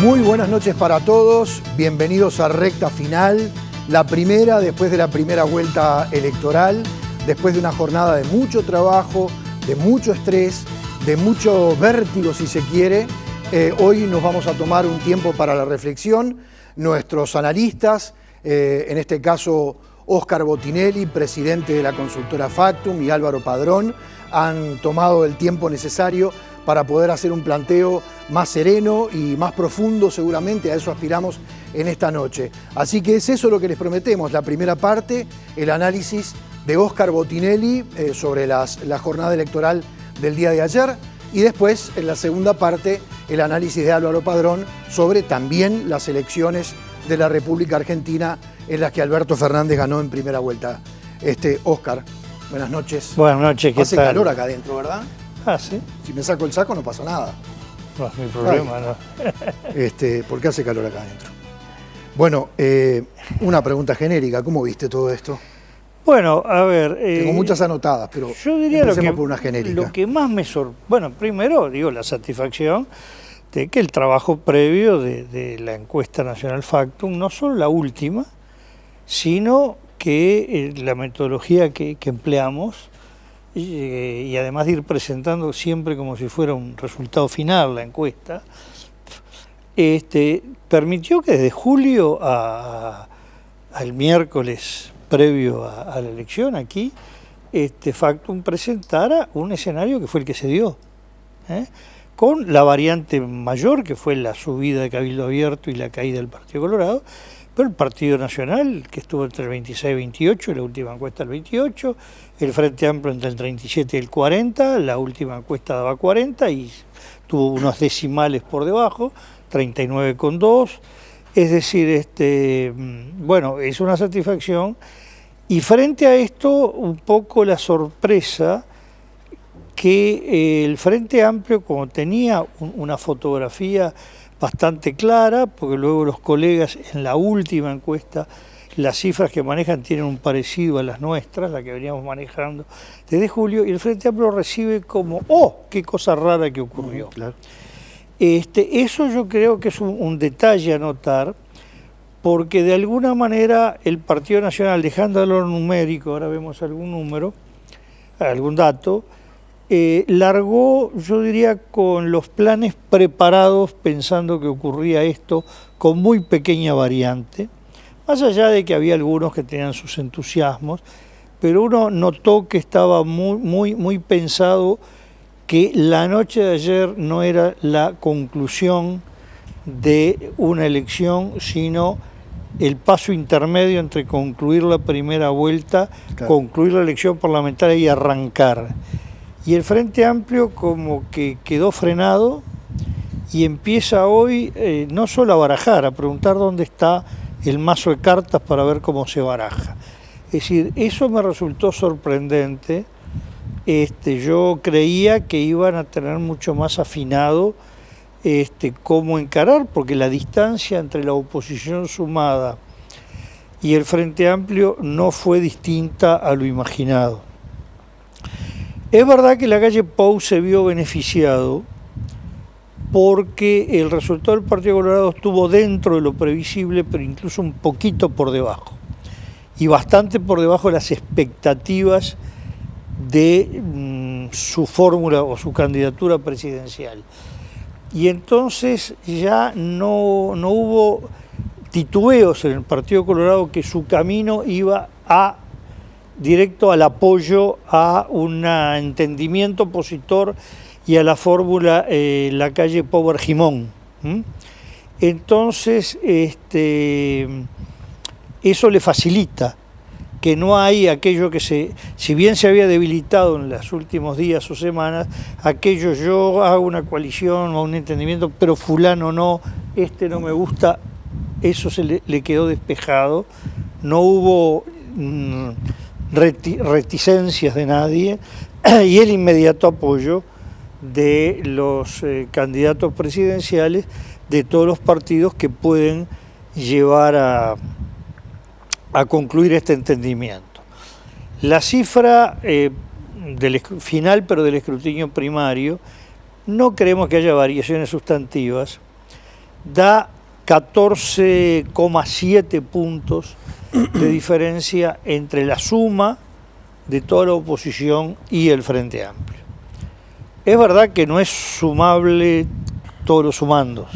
Muy buenas noches para todos, bienvenidos a Recta Final, la primera después de la primera vuelta electoral, después de una jornada de mucho trabajo, de mucho estrés, de mucho vértigo si se quiere. Hoy nos vamos a tomar un tiempo para la reflexión. Nuestros analistas, en este caso Óscar Botinelli, presidente de la consultora Factum, y Álvaro Padrón, han tomado el tiempo necesario para poder hacer un planteo más sereno y más profundo, seguramente a eso aspiramos en esta noche. Así que es eso lo que les prometemos, la primera parte, el análisis de Óscar Botinelli sobre la jornada electoral del día de ayer, y después, en la segunda parte, el análisis de Álvaro Padrón sobre también las elecciones de la República Argentina en las que Alberto Fernández ganó en primera vuelta. Óscar, buenas noches. Buenas noches, ¿qué tal? Hace calor acá adentro, ¿verdad? Ah, ¿sí? Si me saco el saco no pasa nada. No es mi problema, no. ¿Por qué hace calor acá adentro? Bueno, una pregunta genérica, ¿cómo viste todo esto? Bueno, a ver... Tengo muchas anotadas, pero yo diría empecemos por una genérica. Lo que más me sorprende... Bueno, primero, digo, la satisfacción de que el trabajo previo de la encuesta nacional Factum, no solo la última, sino que la metodología que empleamos, y además de ir presentando siempre como si fuera un resultado final la encuesta, permitió que desde julio al miércoles previo a la elección aquí, Factum presentara un escenario que fue el que se dio, con la variante mayor, que fue la subida de Cabildo Abierto y la caída del Partido Colorado, pero el Partido Nacional, que estuvo entre el 26 y 28, la última encuesta el 28, el Frente Amplio entre el 37 y el 40, la última encuesta daba 40 y tuvo unos decimales por debajo, 39,2, es decir, bueno, es una satisfacción. Y frente a esto, un poco la sorpresa que el Frente Amplio, como tenía una fotografía bastante clara, porque luego los colegas en la última encuesta, las cifras que manejan tienen un parecido a las nuestras, la que veníamos manejando desde julio, y el Frente Amplio recibe como, ¡oh, qué cosa rara que ocurrió! Claro. Eso yo creo que es un detalle a notar, porque de alguna manera el Partido Nacional, dejando lo numérico, ahora vemos algún número, algún dato, largó, yo diría, con los planes preparados, pensando que ocurría esto con muy pequeña variante, más allá de que había algunos que tenían sus entusiasmos, pero uno notó que estaba muy pensado que la noche de ayer no era la conclusión de una elección, sino el paso intermedio entre concluir la primera vuelta, claro, concluir la elección parlamentaria y arrancar. Y el Frente Amplio como que quedó frenado y empieza hoy no solo a barajar, a preguntar dónde está el mazo de cartas para ver cómo se baraja. Es decir, eso me resultó sorprendente. Yo creía que iban a tener mucho más afinado cómo encarar, porque la distancia entre la oposición sumada y el Frente Amplio no fue distinta a lo imaginado. Es verdad que la calle Pou se vio beneficiado porque el resultado del Partido Colorado estuvo dentro de lo previsible, pero incluso un poquito por debajo, y bastante por debajo de las expectativas de su fórmula o su candidatura presidencial. Y entonces ya no hubo titubeos en el Partido Colorado, que su camino iba directo al apoyo a un entendimiento opositor y a la fórmula la calle Pou-Argimón. Entonces, eso le facilita que no hay aquello que si bien se había debilitado en los últimos días o semanas, aquello yo hago una coalición o un entendimiento, pero fulano no, no me gusta, eso le quedó despejado, no hubo reticencias de nadie y el inmediato apoyo de los candidatos presidenciales de todos los partidos que pueden llevar a concluir este entendimiento. La cifra del final, pero del escrutinio primario, no creemos que haya variaciones sustantivas. da 14,7 puntos de diferencia entre la suma de toda la oposición y el Frente Amplio. Es verdad que no es sumable todos los sumandos,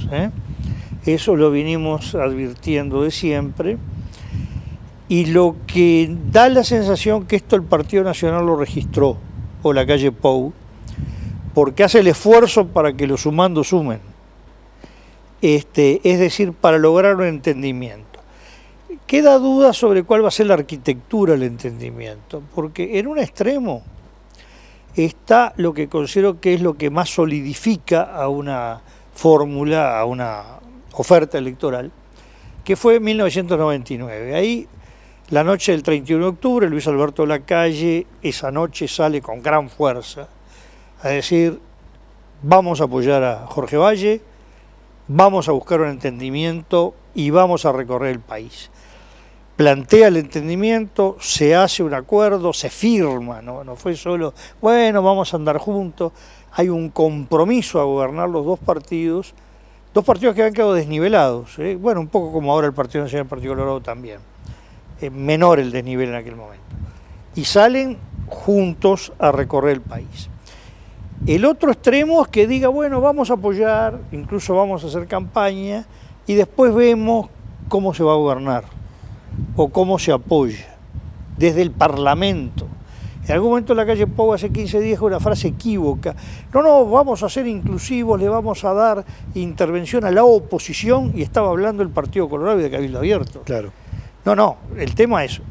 eso lo vinimos advirtiendo de siempre, y lo que da la sensación que esto el Partido Nacional lo registró, o la calle Pou, porque hace el esfuerzo para que los sumandos sumen, es decir, para lograr un entendimiento. Queda duda sobre cuál va a ser la arquitectura del entendimiento, porque en un extremo está lo que considero que es lo que más solidifica a una fórmula, a una oferta electoral, que fue en 1999. Ahí, la noche del 31 de octubre, Luis Alberto Lacalle, esa noche sale con gran fuerza a decir: vamos a apoyar a Jorge Valle, vamos a buscar un entendimiento y vamos a recorrer el país. Plantea el entendimiento, se hace un acuerdo, se firma, no fue solo, bueno, vamos a andar juntos, hay un compromiso a gobernar los dos partidos que habían quedado desnivelados, bueno, un poco como ahora el Partido Nacional y el Partido Colorado también, menor el desnivel en aquel momento, y salen juntos a recorrer el país. El otro extremo es que diga, bueno, vamos a apoyar, incluso vamos a hacer campaña, y después vemos cómo se va a gobernar, o cómo se apoya, desde el Parlamento. En algún momento la calle Pou hace 15 días dijo una frase equívoca: no, vamos a ser inclusivos, le vamos a dar intervención a la oposición, y estaba hablando del Partido Colorado y de Cabildo Abierto. Claro. No, el tema es,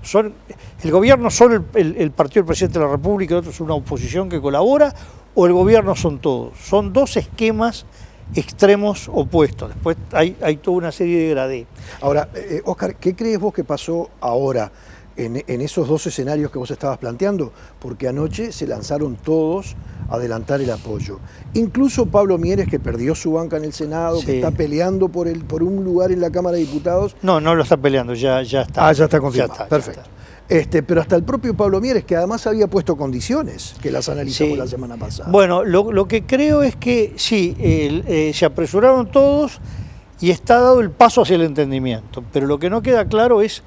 el gobierno son el partido del presidente de la República, el otro es una oposición que colabora, o el gobierno son todos. Son dos esquemas extremos opuestos. Después hay toda una serie de gradé. Ahora, Óscar, ¿qué crees vos que pasó ahora en esos dos escenarios que vos estabas planteando? Porque anoche se lanzaron todos a adelantar el apoyo. Incluso Pablo Mieres, que perdió su banca en el Senado, sí, que está peleando por un lugar en la Cámara de Diputados. No lo está peleando, ya está. Ah, ya está confirmado. Ya está, perfecto. Ya está. Pero hasta el propio Pablo Mieres, que además había puesto condiciones, que las analizamos la semana pasada. Bueno, lo que creo es que sí, se apresuraron todos y está dado el paso hacia el entendimiento, pero lo que no queda claro es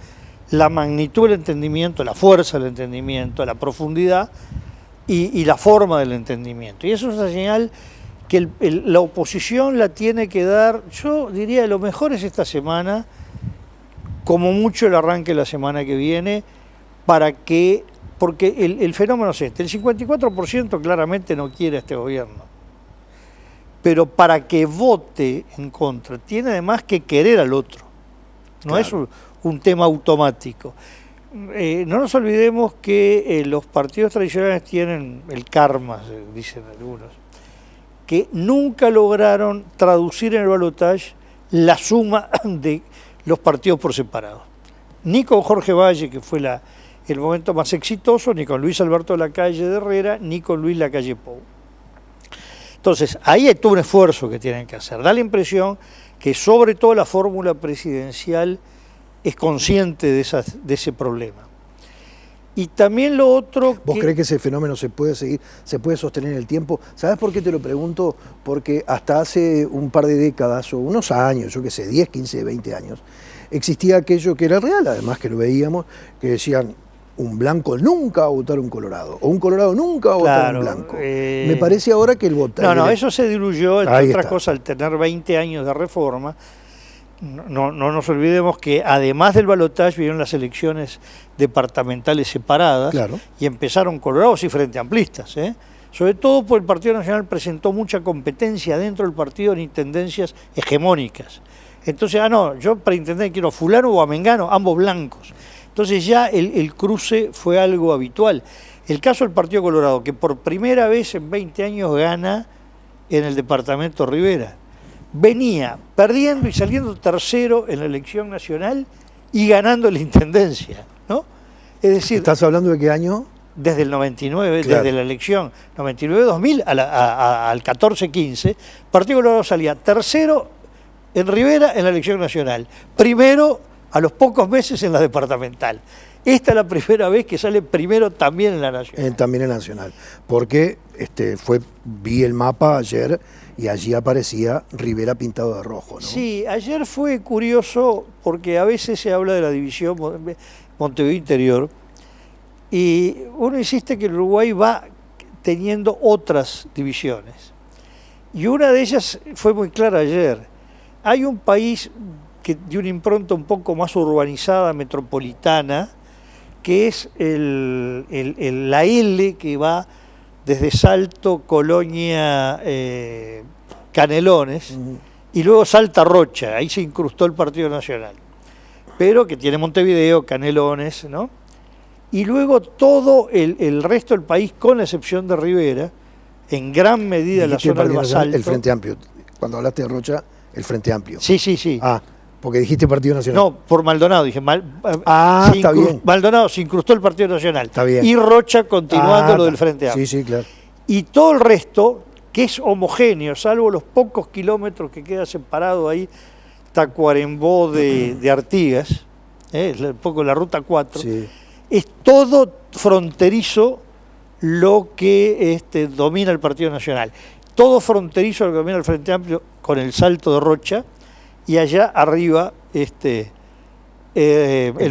la magnitud del entendimiento, la fuerza del entendimiento, la profundidad y la forma del entendimiento. Y eso es una señal que la oposición la tiene que dar, yo diría, lo mejor es esta semana, como mucho el arranque de la semana que viene, porque el fenómeno es este: el 54% claramente no quiere a este gobierno, pero para que vote en contra tiene además que querer al otro, no es un tema automático. No nos olvidemos que los partidos tradicionales tienen el karma, dicen algunos, que nunca lograron traducir en el balotaje la suma de los partidos por separado. Ni con Jorge Valle, que fue el momento más exitoso, ni con Luis Alberto Lacalle de Herrera, ni con Luis Lacalle Pou. Entonces, ahí hay todo un esfuerzo que tienen que hacer. Da la impresión que sobre todo la fórmula presidencial es consciente de ese problema. Y también lo otro... ¿Vos crees que ese fenómeno se puede sostener en el tiempo? ¿Sabés por qué te lo pregunto? Porque hasta hace un par de décadas o unos años, yo qué sé, 10, 15, 20 años, existía aquello que era real, además que lo veíamos, que decían: un blanco nunca va a votar un colorado, o un colorado nunca va a votar un blanco. Me parece ahora que el votar... No, eso se diluyó, entre otras cosas, al tener 20 años de reforma. No nos olvidemos que además del balotaje vinieron las elecciones departamentales separadas, claro, y empezaron colorados y frente amplistas, sobre todo porque el Partido Nacional presentó mucha competencia dentro del partido en intendencias hegemónicas. Entonces, yo para intendente quiero a fulano o a mengano, ambos blancos. Entonces ya el cruce fue algo habitual. El caso del Partido Colorado, que por primera vez en 20 años gana en el departamento Rivera, venía perdiendo y saliendo tercero en la elección nacional y ganando la intendencia, ¿no? Es decir... ¿Estás hablando de qué año? Desde el 99, claro, desde la elección 99-2000 al 14-15, Partido Colorado salía tercero en Rivera en la elección nacional, primero a los pocos meses en la departamental. Esta es la primera vez que sale primero también en la Nacional. También en la Nacional. Porque vi el mapa ayer y allí aparecía Rivera pintado de rojo, ¿no? Sí, ayer fue curioso porque a veces se habla de la división Montevideo Interior y uno insiste que el Uruguay va teniendo otras divisiones. Y una de ellas fue muy clara ayer. Hay un país que de una impronta un poco más urbanizada, metropolitana, que es la L que va desde Salto, Colonia, Canelones, y luego Salta Rocha, ahí se incrustó el Partido Nacional, pero que tiene Montevideo, Canelones, ¿no? Y luego todo el resto del país, con la excepción de Rivera, en gran medida la zona del Basalto. El Frente Amplio, cuando hablaste de Rocha, el Frente Amplio. Sí. Porque dijiste Partido Nacional. No, por Maldonado, dije. Está bien. Maldonado se incrustó el Partido Nacional. Está bien. Y Rocha continuando lo del Frente Amplio. Sí, claro. Y todo el resto, que es homogéneo, salvo los pocos kilómetros que queda separado ahí, Tacuarembó de Artigas, un poco la Ruta 4, sí. Es todo fronterizo lo que domina el Partido Nacional. Todo fronterizo lo que domina el Frente Amplio con el Salto de Rocha, y allá arriba el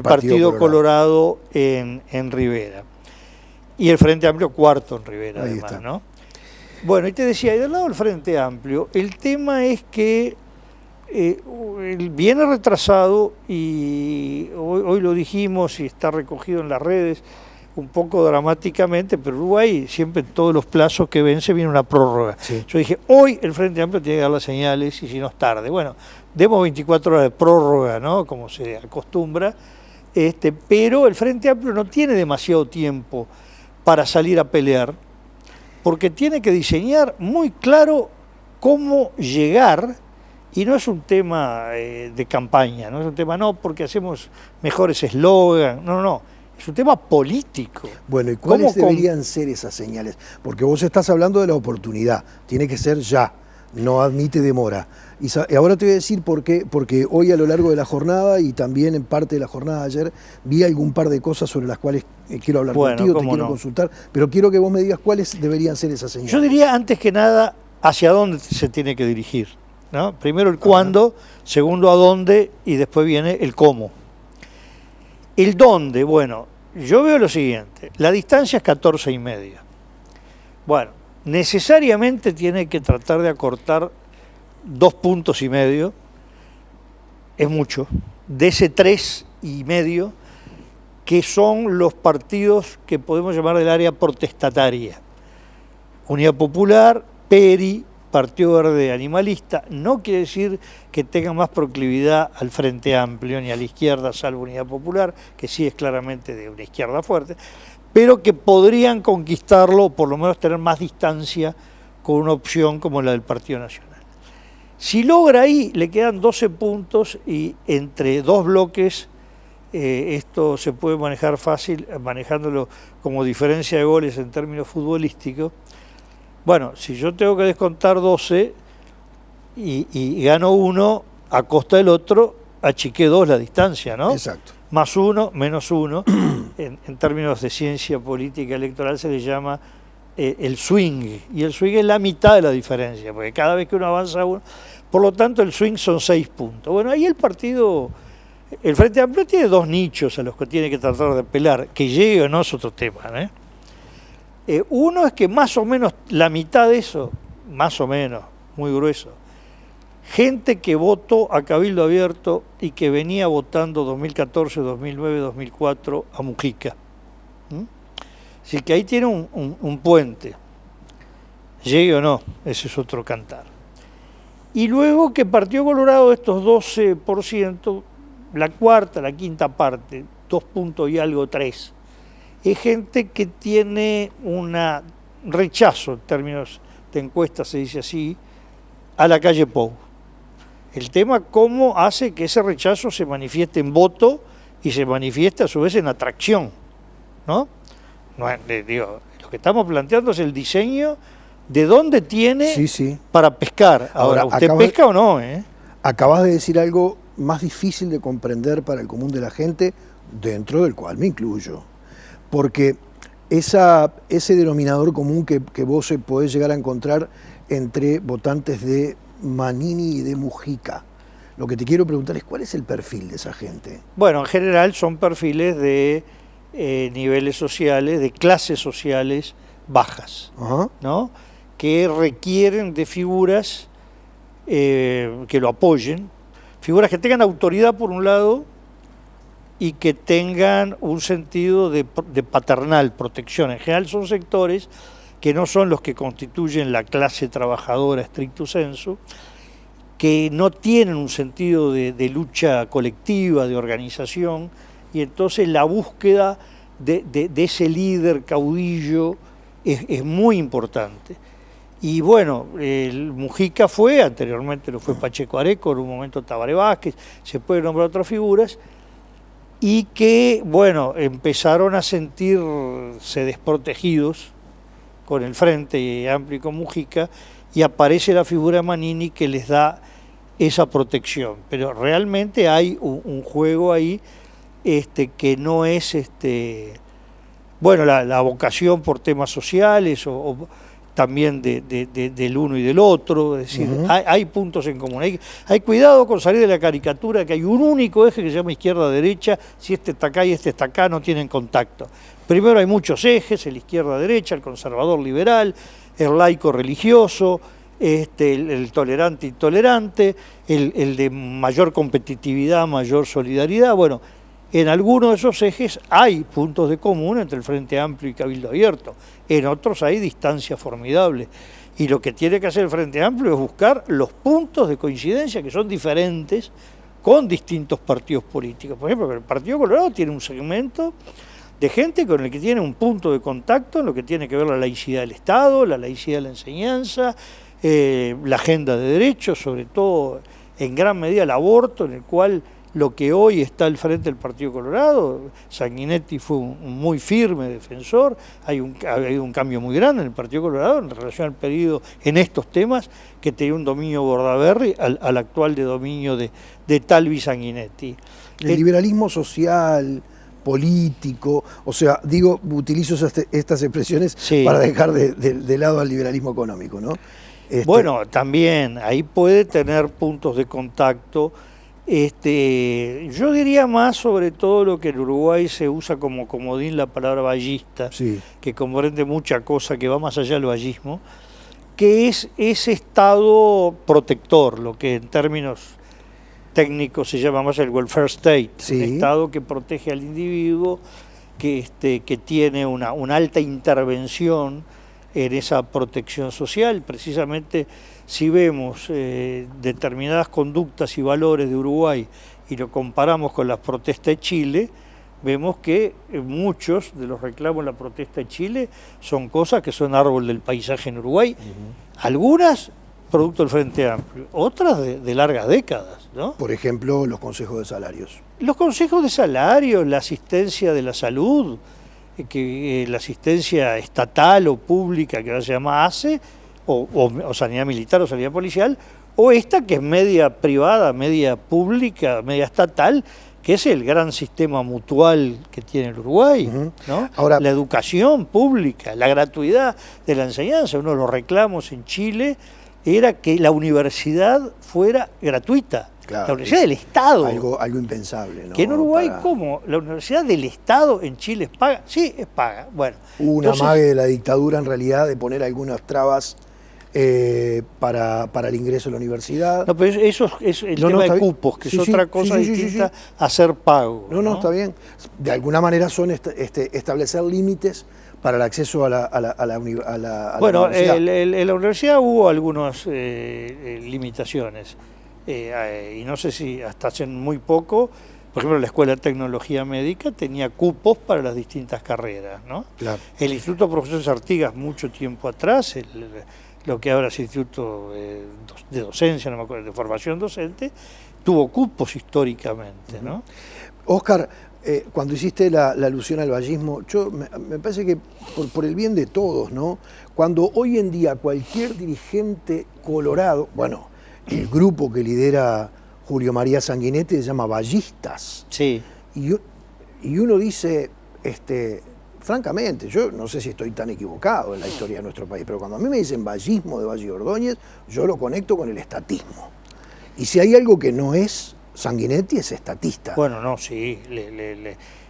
Partido Colorado en Rivera. Y el Frente Amplio cuarto en Rivera, ahí además, está. ¿no? Bueno, y te decía, y del lado del Frente Amplio, el tema es que viene retrasado y hoy lo dijimos y está recogido en las redes un poco dramáticamente, pero Uruguay siempre en todos los plazos que vence viene una prórroga. Sí. Yo dije, hoy el Frente Amplio tiene que dar las señales y si no es tarde. Bueno, demos 24 horas de prórroga, ¿no? Como se acostumbra, pero el Frente Amplio no tiene demasiado tiempo para salir a pelear, porque tiene que diseñar muy claro cómo llegar, y no es un tema de campaña, no es un tema, no, porque hacemos mejores eslogan, no. Es un tema político. Bueno, ¿y cuáles deberían ser esas señales? Porque vos estás hablando de la oportunidad, tiene que ser ya, no admite demora. Y ahora te voy a decir por qué, porque hoy a lo largo de la jornada y también en parte de la jornada de ayer, vi algún par de cosas sobre las cuales quiero hablar contigo, te quiero consultar, pero quiero que vos me digas cuáles deberían ser esas señales. Yo diría antes que nada hacia dónde se tiene que dirigir, ¿no? Primero el cuándo, segundo a dónde y después viene el cómo. El dónde, bueno, yo veo lo siguiente, la distancia es 14,5. Bueno, necesariamente tiene que tratar de acortar 2,5 puntos, es mucho, de ese 3,5, que son los partidos que podemos llamar del área protestataria. Unidad Popular, PERI, Partido Verde Animalista, no quiere decir que tenga más proclividad al Frente Amplio ni a la izquierda, salvo Unidad Popular, que sí es claramente de una izquierda fuerte, pero que podrían conquistarlo, o por lo menos tener más distancia con una opción como la del Partido Nacional. Si logra ahí, le quedan 12 puntos y entre dos bloques, esto se puede manejar fácil, manejándolo como diferencia de goles en términos futbolísticos. Bueno, si yo tengo que descontar 12 y gano uno, a costa del otro, achiqué 2 la distancia, ¿no? Exacto. Más 1, menos 1. En términos de ciencia política electoral se le llama el swing. Y el swing es la mitad de la diferencia, porque cada vez que uno avanza uno. Por lo tanto, el swing son 6 puntos. Bueno, ahí el Frente Amplio tiene 2 nichos a los que tiene que tratar de apelar. Que llegue o no es otro tema, ¿eh? Uno es que más o menos la mitad de eso, más o menos, muy grueso, gente que votó a Cabildo Abierto y que venía votando 2014, 2009, 2004 a Mujica. Así que ahí tiene un puente. Llegue o no, ese es otro cantar. Y luego que Partido Colorado de estos 12%, la cuarta, la quinta parte, 2 puntos y algo, 3, es gente que tiene un rechazo, en términos de encuestas se dice así, a la calle Pou. El tema cómo hace que ese rechazo se manifieste en voto y se manifieste a su vez en atracción, ¿no? Lo que estamos planteando es el diseño de dónde tiene para pescar. Ahora ¿usted pesca o no? Acabas de decir algo más difícil de comprender para el común de la gente, dentro del cual me incluyo. Porque ese denominador común que vos podés llegar a encontrar entre votantes de Manini y de Mujica. Lo que te quiero preguntar es, ¿cuál es el perfil de esa gente? Bueno, en general son perfiles de niveles sociales, de clases sociales bajas, ¿no? Que requieren de figuras que lo apoyen, figuras que tengan autoridad por un lado y que tengan un sentido de paternal, protección. En general son sectores que no son los que constituyen la clase trabajadora stricto sensu, que no tienen un sentido de lucha colectiva, de organización, y entonces la búsqueda de ese líder caudillo es muy importante. Y bueno, el Mujica fue, anteriormente lo fue Pacheco Areco, en un momento Tabaré Vázquez, se puede nombrar otras figuras, y que, bueno, empezaron a sentirse desprotegidos con el Frente Amplio y con Mujica, y aparece la figura de Manini que les da esa protección. Pero realmente hay un juego ahí que no es, bueno, la vocación por temas sociales o también del uno y del otro, es decir, hay puntos en común. Hay cuidado con salir de la caricatura que hay un único eje que se llama izquierda-derecha, si este está acá y este está acá, no tienen contacto. Primero hay muchos ejes, el izquierda-derecha, el conservador-liberal, el laico-religioso, el tolerante-intolerante, el de mayor competitividad, mayor solidaridad. Bueno, en algunos de esos ejes hay puntos de común entre el Frente Amplio y Cabildo Abierto, en otros hay distancias formidables. Y lo que tiene que hacer el Frente Amplio es buscar los puntos de coincidencia que son diferentes con distintos partidos políticos. Por ejemplo, el Partido Colorado tiene un segmento de gente con el que tiene un punto de contacto en lo que tiene que ver la laicidad del Estado, la laicidad de la enseñanza, la agenda de derechos, sobre todo en gran medida el aborto, en el cual lo que hoy está al frente del Partido Colorado, Sanguinetti fue un muy firme defensor, ha habido un cambio muy grande en el Partido Colorado en relación al periodo en estos temas que tenía un dominio Bordaberry al actual de dominio de Talvi Sanguinetti. El liberalismo social, político, o sea, digo, utilizo estas expresiones para dejar de lado al liberalismo económico, ¿no? Bueno, también ahí puede tener puntos de contacto. Yo diría más sobre todo lo que en Uruguay se usa como comodín la palabra vallista, que comprende mucha cosa que va más allá del vallismo, que es ese estado protector, lo que en términos técnicos se llama más el welfare state, un estado que protege al individuo, que tiene una alta intervención en esa protección social. Precisamente si vemos determinadas conductas y valores de Uruguay y lo comparamos con las protestas de Chile, vemos que muchos de los reclamos de la protesta de Chile son cosas que son árbol del paisaje en Uruguay, algunas producto del Frente Amplio, otras de largas décadas, ¿no? Por ejemplo, los consejos de salarios. Los consejos de salarios, la asistencia de la salud, la asistencia estatal o pública que ahora se llama ACE, o sanidad militar o sanidad policial, o esta que es media privada, media pública, media estatal, que es el gran sistema mutual que tiene el Uruguay, ¿no? Ahora, la educación pública, la gratuidad de la enseñanza, uno de los reclamos en Chile era que la universidad fuera gratuita. Claro, la universidad del Estado. Algo impensable, ¿no? Que en Uruguay, ¿cómo? ¿La universidad del Estado en Chile es paga? Sí, es paga. Bueno, hubo una amague de la dictadura, en realidad, de poner algunas trabas para el ingreso a la universidad. No, pero eso es el tema de cupos, que es otra cosa distinta a hacer pago. No, está bien. De alguna manera son establecer límites para el acceso a la universidad. Bueno, en la universidad hubo algunas limitaciones. Y no sé si hasta hace muy poco, por ejemplo, la Escuela de Tecnología Médica tenía cupos para las distintas carreras, ¿no? Claro. El Instituto Profesor Artigas, mucho tiempo atrás, lo que ahora es Instituto de Docencia, no me acuerdo, de Formación Docente, tuvo cupos históricamente, ¿no? Óscar, cuando hiciste la alusión al vallismo, me parece que por el bien de todos, ¿no? Cuando hoy en día cualquier dirigente colorado, bueno, el grupo que lidera Julio María Sanguinetti se llama vallistas. Sí. Y uno dice, francamente, yo no sé si estoy tan equivocado en la historia de nuestro país, pero cuando a mí me dicen vallismo de Valle Ordóñez, yo lo conecto con el estatismo. Y si hay algo que no es Sanguinetti, es estatista. Bueno, no, sí,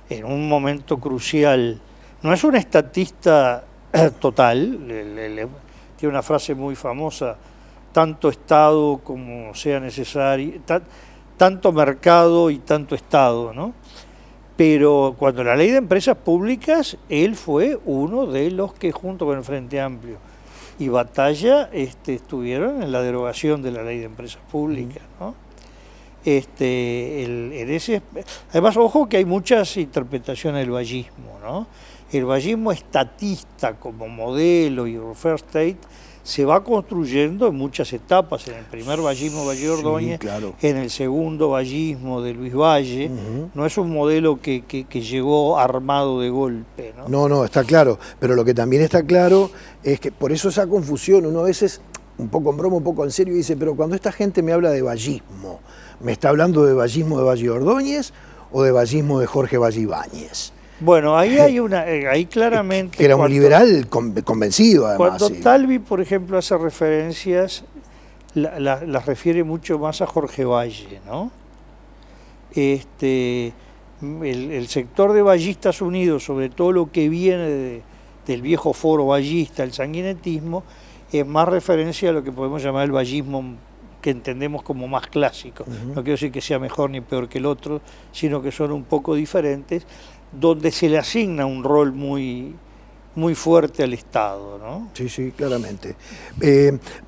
en un momento crucial, no es un estatista total, tiene una frase muy famosa, tanto Estado como sea necesario, tanto mercado y tanto Estado, ¿no? Pero cuando la ley de empresas públicas, él fue uno de los que junto con el Frente Amplio y Batalla estuvieron en la derogación de la ley de empresas públicas, ¿no? Además, ojo que hay muchas interpretaciones del vallismo, ¿no? El vallismo estatista como modelo y first state se va construyendo en muchas etapas, en el primer vallismo Valle Ordóñez, sí, claro. En el segundo vallismo de Luis Valle. No es un modelo que llegó armado de golpe, ¿no? No, está claro, pero lo que también está claro es que por eso esa confusión, uno a veces, un poco en broma, un poco en serio, dice, pero cuando esta gente me habla de vallismo, ¿me está hablando de vallismo de Valle Ordóñez o de vallismo de Jorge Valle Ibáñez? Bueno, ahí hay ahí claramente... Que era un liberal convencido, además. Cuando sí. Talvi, por ejemplo, hace referencias, las refiere mucho más a Jorge Valle, ¿no? El sector de Vallistas Unidos, sobre todo lo que viene del viejo foro vallista, el sanguinetismo, es más referencia a lo que podemos llamar el vallismo que entendemos como más clásico. No quiero decir que sea mejor ni peor que el otro, sino que son un poco diferentes, donde se le asigna un rol muy fuerte al Estado, ¿no? Sí, claramente.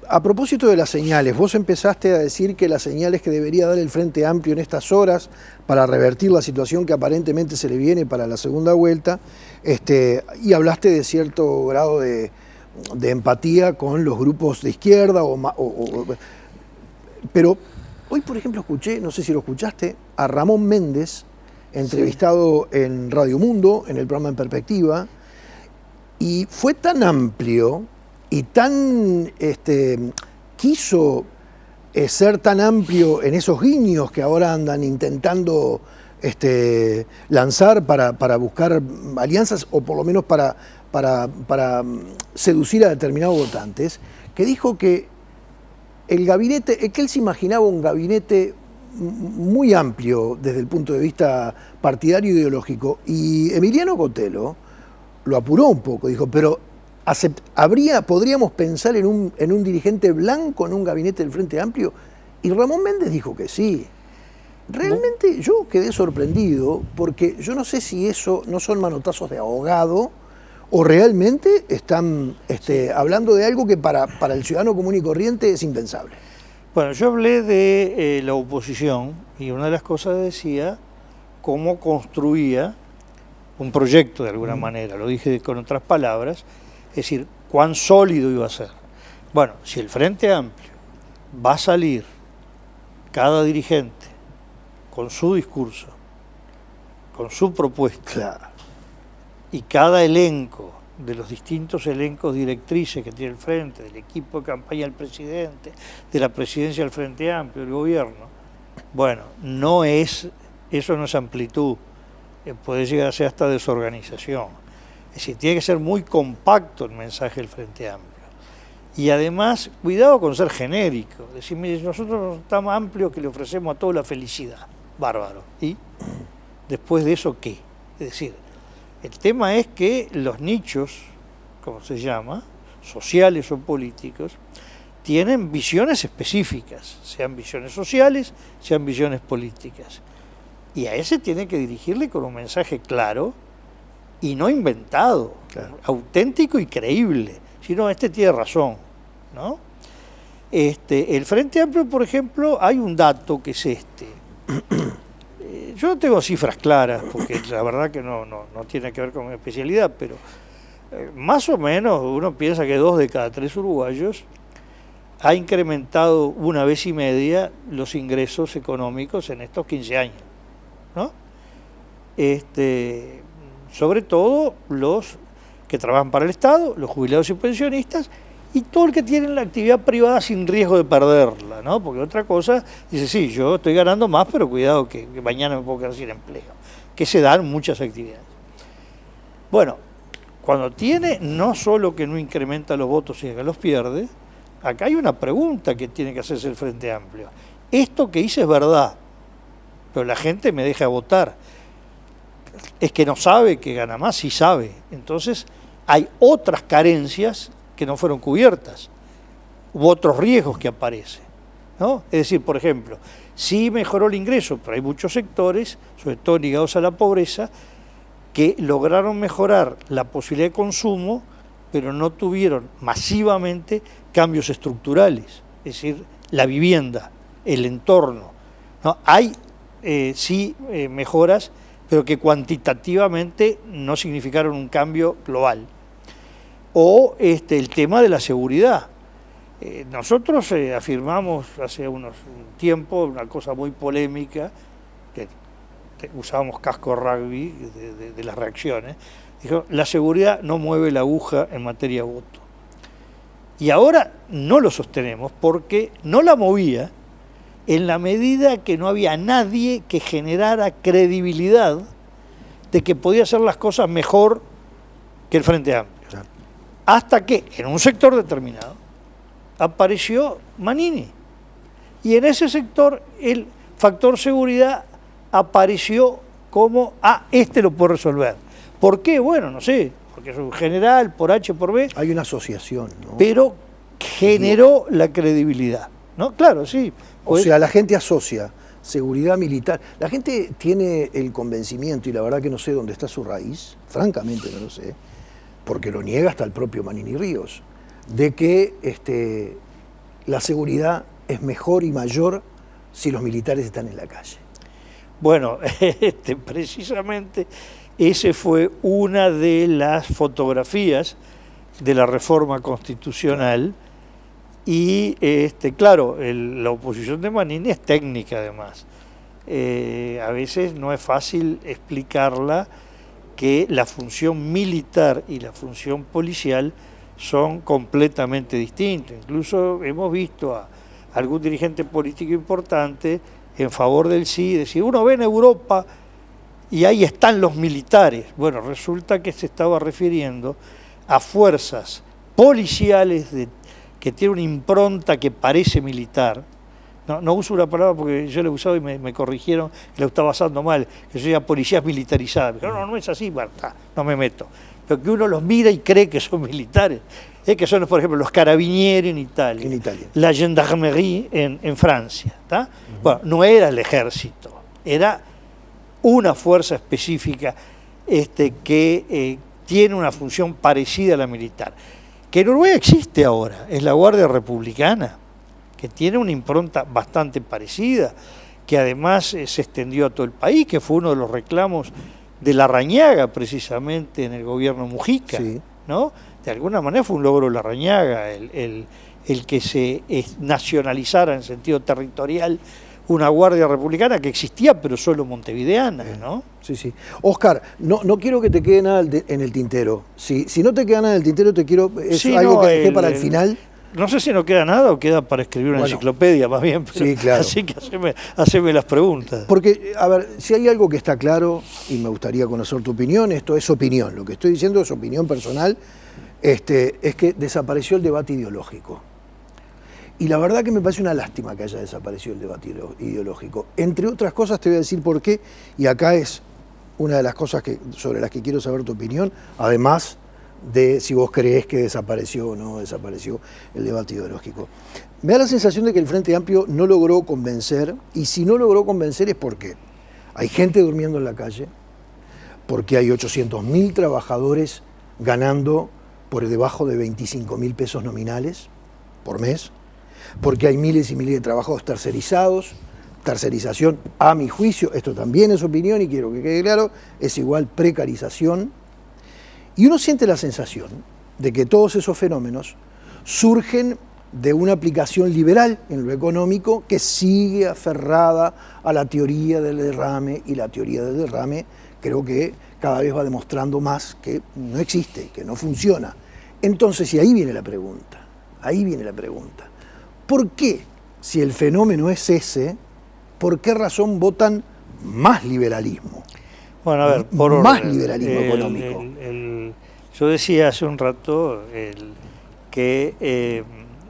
A propósito de las señales, vos empezaste a decir que las señales que debería dar el Frente Amplio en estas horas para revertir la situación que aparentemente se le viene para la segunda vuelta, y hablaste de cierto grado de empatía con los grupos de izquierda, pero hoy, por ejemplo, escuché, no sé si lo escuchaste, a Ramón Méndez, entrevistado en Radio Mundo, en el programa En Perspectiva, y fue tan amplio y tan quiso ser tan amplio en esos guiños que ahora andan intentando lanzar para buscar alianzas o por lo menos para seducir a determinados votantes, que dijo que el gabinete, que él se imaginaba un gabinete muy amplio desde el punto de vista partidario e ideológico, y Emiliano Cotelo lo apuró un poco, dijo, pero ¿podríamos pensar en un dirigente blanco en un gabinete del Frente Amplio? Y Ramón Méndez dijo que sí. Realmente yo quedé sorprendido, porque yo no sé si eso no son manotazos de ahogado o realmente están hablando de algo que para el ciudadano común y corriente es impensable. Bueno, yo hablé de la oposición y una de las cosas decía cómo construía un proyecto de alguna manera, lo dije con otras palabras, es decir, cuán sólido iba a ser. Bueno, si el Frente Amplio va a salir cada dirigente con su discurso, con su propuesta, claro, y cada elenco de los distintos elencos directrices que tiene el Frente, del equipo de campaña del presidente, de la presidencia del Frente Amplio, del gobierno, bueno, eso no es amplitud, puede llegar a ser hasta desorganización. Es decir, tiene que ser muy compacto el mensaje del Frente Amplio. Y además, cuidado con ser genérico, decir, mire, nosotros estamos amplios que le ofrecemos a todos la felicidad, bárbaro. ¿Y después de eso qué? Es decir, el tema es que los nichos, como se llama, sociales o políticos, tienen visiones específicas, sean visiones sociales, sean visiones políticas. Y a ese tiene que dirigirle con un mensaje claro y no inventado, claro, auténtico y creíble. Si no, tiene razón, ¿no? El Frente Amplio, por ejemplo, hay un dato que es yo no tengo cifras claras, porque la verdad que no tiene que ver con mi especialidad, pero más o menos uno piensa que 2 de cada 3 uruguayos ha incrementado 1,5 veces los ingresos económicos en estos 15 años, ¿no? Sobre todo los que trabajan para el Estado, los jubilados y pensionistas, y todo el que tiene la actividad privada sin riesgo de perderla, ¿no? Porque otra cosa, dice, sí, yo estoy ganando más, pero cuidado que mañana me puedo quedar sin empleo, que se dan muchas actividades. Bueno, cuando tiene no solo que no incrementa los votos, sino que los pierde, acá hay una pregunta que tiene que hacerse el Frente Amplio. Esto que hice es verdad, pero la gente me deja votar. Es que no sabe que gana más, sí sabe. Entonces hay otras carencias que no fueron cubiertas, hubo otros riesgos que aparecen, ¿no? Es decir, por ejemplo, sí mejoró el ingreso, pero hay muchos sectores, sobre todo ligados a la pobreza, que lograron mejorar la posibilidad de consumo, pero no tuvieron masivamente cambios estructurales, es decir, la vivienda, el entorno, ¿no? Hay sí mejoras, pero que cuantitativamente no significaron un cambio global. O el tema de la seguridad. Nosotros afirmamos hace un tiempo una cosa muy polémica, que usábamos casco rugby de las reacciones, dijo, la seguridad no mueve la aguja en materia de voto. Y ahora no lo sostenemos porque no la movía en la medida que no había nadie que generara credibilidad de que podía hacer las cosas mejor que el Frente Amplio. Claro. Hasta que en un sector determinado apareció Manini. Y en ese sector el factor seguridad apareció como, este lo puedo resolver. ¿Por qué? Bueno, no sé, porque es un general, por H, por B. Hay una asociación, ¿no? Pero generó la credibilidad, ¿no? Claro, sí. O sea, la gente asocia seguridad militar. La gente tiene el convencimiento, y la verdad que no sé dónde está su raíz, francamente no lo sé, porque lo niega hasta el propio Manini Ríos, de que la seguridad es mejor y mayor si los militares están en la calle. Bueno, precisamente ese fue una de las fotografías de la reforma constitucional y, claro, la oposición de Manini es técnica además. A veces no es fácil explicarla, que la función militar y la función policial son completamente distintas. Incluso hemos visto a algún dirigente político importante en favor del sí, decir, uno ve en Europa y ahí están los militares. Bueno, resulta que se estaba refiriendo a fuerzas policiales que tienen una impronta que parece militar. No uso una palabra porque yo la he usado y me corrigieron que la estaba usando mal, que se llama policías militarizadas. No es así, Marta, no me meto. Pero que uno los mira y cree que son militares. Que son, por ejemplo, los carabinieri en Italia, la gendarmerie en Francia. Bueno, no era el ejército, era una fuerza específica que tiene una función parecida a la militar. Que en Uruguay existe ahora, es la Guardia Republicana, que tiene una impronta bastante parecida, que además se extendió a todo el país, que fue uno de los reclamos de Larrañaga precisamente en el gobierno Mujica, sí, ¿no? De alguna manera fue un logro de Larrañaga el que se nacionalizara en sentido territorial una guardia republicana que existía, pero solo montevideana, ¿no? Sí, sí. Oscar, no quiero que te quede nada en el tintero. Si no te queda nada en el tintero, te quiero... Es sí, algo que dejé para el final. No sé si no queda nada o queda para escribir una enciclopedia más bien. Pero, sí, claro. Así que haceme las preguntas. Porque, a ver, si hay algo que está claro, y me gustaría conocer tu opinión, esto es opinión. Lo que estoy diciendo es opinión personal, es que desapareció el debate ideológico. Y la verdad que me parece una lástima que haya desaparecido el debate ideológico. Entre otras cosas te voy a decir por qué, y acá es una de las cosas sobre las que quiero saber tu opinión, además de si vos creés que desapareció o no desapareció el debate ideológico. Me da la sensación de que el Frente Amplio no logró convencer, y si no logró convencer es porque hay gente durmiendo en la calle, porque hay 800.000 trabajadores ganando por debajo de 25.000 pesos nominales por mes, porque hay miles y miles de trabajos tercerizados. Tercerización, a mi juicio, esto también es opinión y quiero que quede claro, es igual precarización. Y uno siente la sensación de que todos esos fenómenos surgen de una aplicación liberal en lo económico que sigue aferrada a la teoría del derrame, y la teoría del derrame creo que cada vez va demostrando más que no existe, que no funciona. Entonces, y ahí viene la pregunta, ahí viene la pregunta. ¿Por qué, si el fenómeno es ese, por qué razón votan más liberalismo? Bueno, a ver, por más orden, liberalismo económico. Yo decía hace un rato que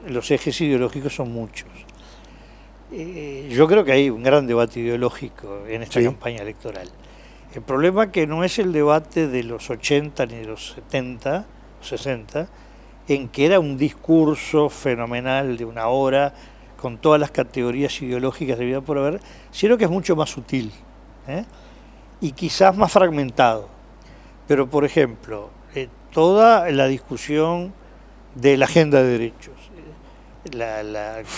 los ejes ideológicos son muchos. Yo creo que hay un gran debate ideológico en esta campaña electoral. El problema que no es el debate de los 80 ni de los 70, 60, en que era un discurso fenomenal de una hora con todas las categorías ideológicas de vida por haber, sino que es mucho más sutil, y quizás más fragmentado. Pero, por ejemplo, toda la discusión de la agenda de derechos,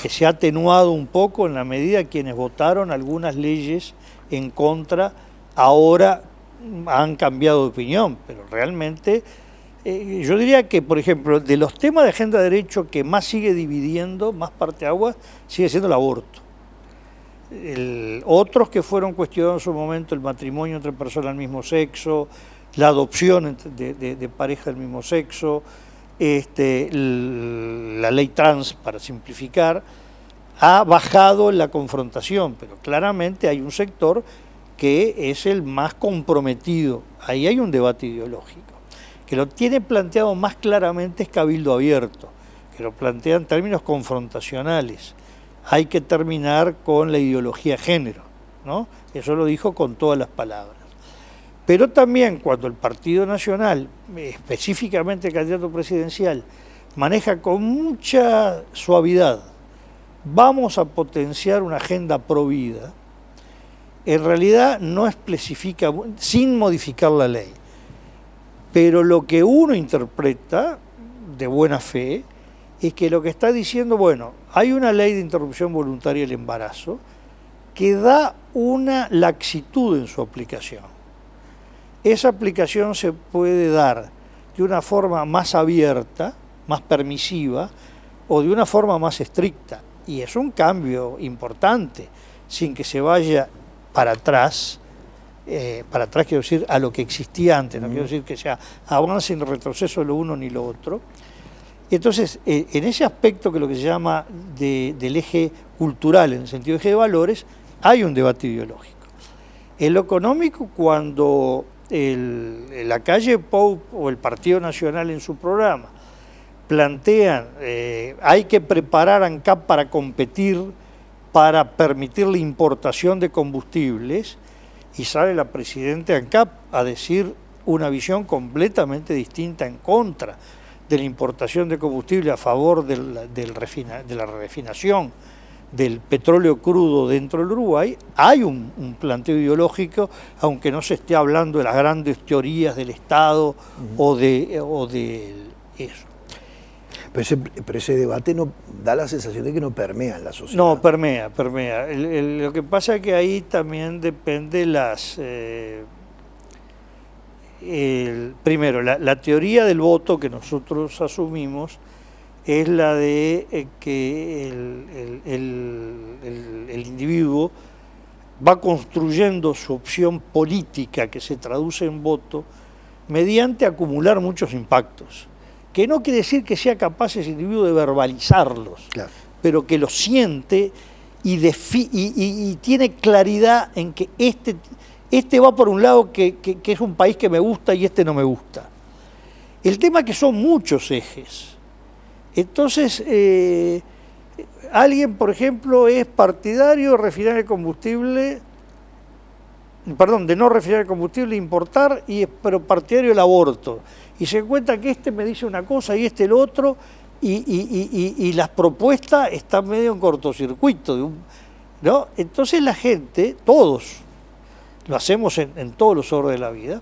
que se ha atenuado un poco en la medida que quienes votaron algunas leyes en contra ahora han cambiado de opinión, pero realmente yo diría que, por ejemplo, de los temas de agenda de derecho que más sigue dividiendo, más parteaguas, sigue siendo el aborto. Otros que fueron cuestionados en su momento, el matrimonio entre personas del mismo sexo, la adopción de pareja del mismo sexo, la ley trans, para simplificar, ha bajado la confrontación, pero claramente hay un sector que es el más comprometido. Ahí hay un debate ideológico. Que lo tiene planteado más claramente es Cabildo Abierto, que lo plantea en términos confrontacionales. Hay que terminar con la ideología género, ¿no? Eso lo dijo con todas las palabras. Pero también cuando el Partido Nacional, específicamente el candidato presidencial, maneja con mucha suavidad, vamos a potenciar una agenda pro vida, en realidad no especifica, sin modificar la ley, pero lo que uno interpreta de buena fe es que lo que está diciendo, bueno, hay una ley de interrupción voluntaria del embarazo que da una laxitud en su aplicación. Esa aplicación se puede dar de una forma más abierta, más permisiva, o de una forma más estricta. Y es un cambio importante, sin que se vaya para atrás quiero decir, a lo que existía antes, no quiero decir que sea avance ni retroceso lo uno ni lo otro. Entonces, en ese aspecto que lo que se llama del eje cultural, en el sentido de eje de valores, hay un debate ideológico. En lo económico, cuando la calle Pou o el Partido Nacional en su programa plantean hay que preparar ANCAP para competir, para permitir la importación de combustibles, y sale la presidenta de ANCAP a decir una visión completamente distinta en contra de la importación de combustible, a favor de la refinación del petróleo crudo dentro del Uruguay. Hay un planteo ideológico, aunque no se esté hablando de las grandes teorías del Estado o de eso. Pero ese debate no da la sensación de que no permea en la sociedad. No, permea. Lo que pasa es que ahí también depende primero, la teoría del voto que nosotros asumimos es la de que el individuo va construyendo su opción política, que se traduce en voto, mediante acumular muchos impactos. Que no quiere decir que sea capaz ese individuo de verbalizarlos, claro, pero que lo siente y tiene claridad en que este va por un lado que es un país que me gusta y este no me gusta. El tema es que son muchos ejes. Entonces, alguien, por ejemplo, es partidario de refinar el combustible, de no refinar el combustible, importar, pero partidario del aborto. Y se encuentra que este me dice una cosa y este el otro, y las propuestas están medio en cortocircuito, ¿no? Entonces la gente, todos, lo hacemos en todos los órdenes de la vida,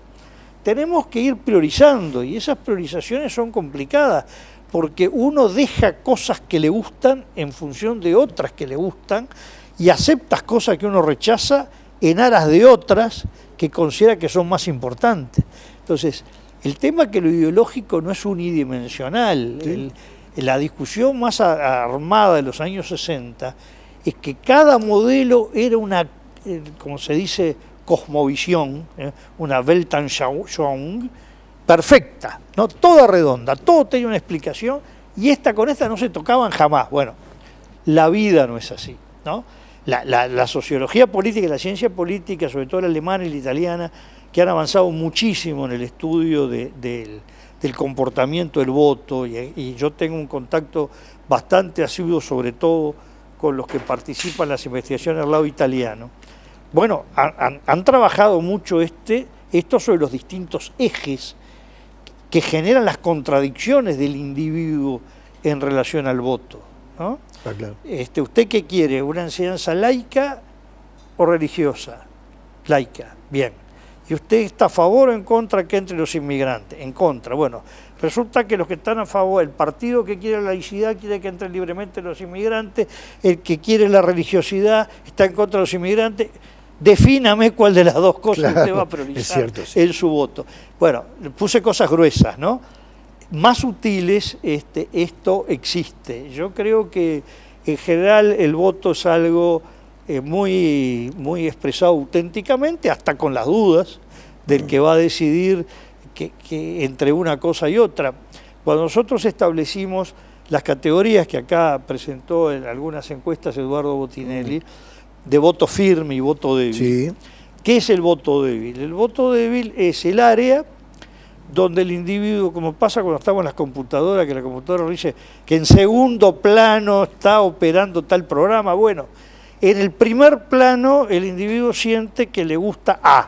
tenemos que ir priorizando, y esas priorizaciones son complicadas, porque uno deja cosas que le gustan en función de otras que le gustan, y acepta cosas que uno rechaza en aras de otras que considera que son más importantes. Entonces, el tema es que lo ideológico no es unidimensional. Sí. La discusión más armada de los años 60 es que cada modelo era una, como se dice, cosmovisión, una Weltanschauung perfecta, ¿no? Toda redonda, todo tenía una explicación, y con esta no se tocaban jamás. Bueno, la vida no es así, ¿no? La sociología política y la ciencia política, sobre todo la alemana y la italiana, que han avanzado muchísimo en el estudio del comportamiento del voto, y yo tengo un contacto bastante asiduo, sobre todo con los que participan en las investigaciones del lado italiano. Bueno, han trabajado mucho esto sobre los distintos ejes que generan las contradicciones del individuo en relación al voto, ¿no? Ah, claro. ¿Usted qué quiere? ¿Una enseñanza laica o religiosa? Laica, bien. ¿Y usted está a favor o en contra que entren los inmigrantes? En contra. Bueno, resulta que los que están a favor, el partido que quiere la laicidad quiere que entren libremente los inmigrantes, el que quiere la religiosidad está en contra de los inmigrantes. Defíname cuál de las dos cosas usted va a priorizar en su voto. Bueno, puse cosas gruesas, ¿no? Más sutiles, esto existe. Yo creo que en general el voto es algo muy expresado auténticamente, hasta con las dudas del que va a decidir que entre una cosa y otra. Cuando nosotros establecimos las categorías que acá presentó en algunas encuestas Eduardo Botinelli, de voto firme y voto débil. Sí. ¿Qué es el voto débil? El voto débil es el área donde el individuo, como pasa cuando estamos en las computadoras, que la computadora dice que en segundo plano está operando tal programa. Bueno, en el primer plano el individuo siente que le gusta A,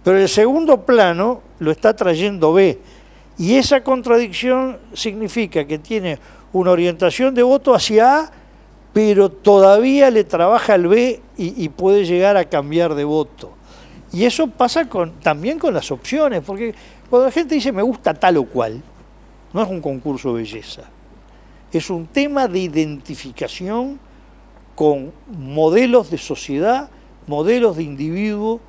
pero en el segundo plano lo está trayendo B. Y esa contradicción significa que tiene una orientación de voto hacia A, pero todavía le trabaja el B y puede llegar a cambiar de voto. Y eso pasa también con las opciones, porque cuando la gente dice me gusta tal o cual, no es un concurso de belleza, es un tema de identificación con modelos de sociedad, modelos de individuo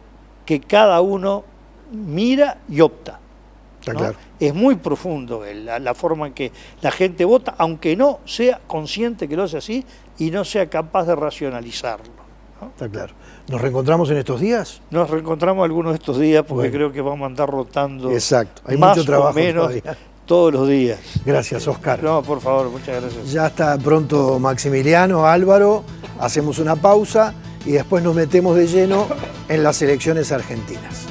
que cada uno mira y opta, ¿no? Claro. Es muy profundo la forma en que la gente vota, aunque no sea consciente que lo hace así y no sea capaz de racionalizarlo, ¿no? Está claro. ¿Nos reencontramos en estos días? Nos reencontramos algunos de estos días porque creo que vamos a andar rotando. Exacto, hay más mucho trabajo o menos todavía. Todos los días. Gracias, Oscar. No, por favor, muchas gracias. Ya está pronto Maximiliano, Álvaro, hacemos una pausa y después nos metemos de lleno en las elecciones argentinas.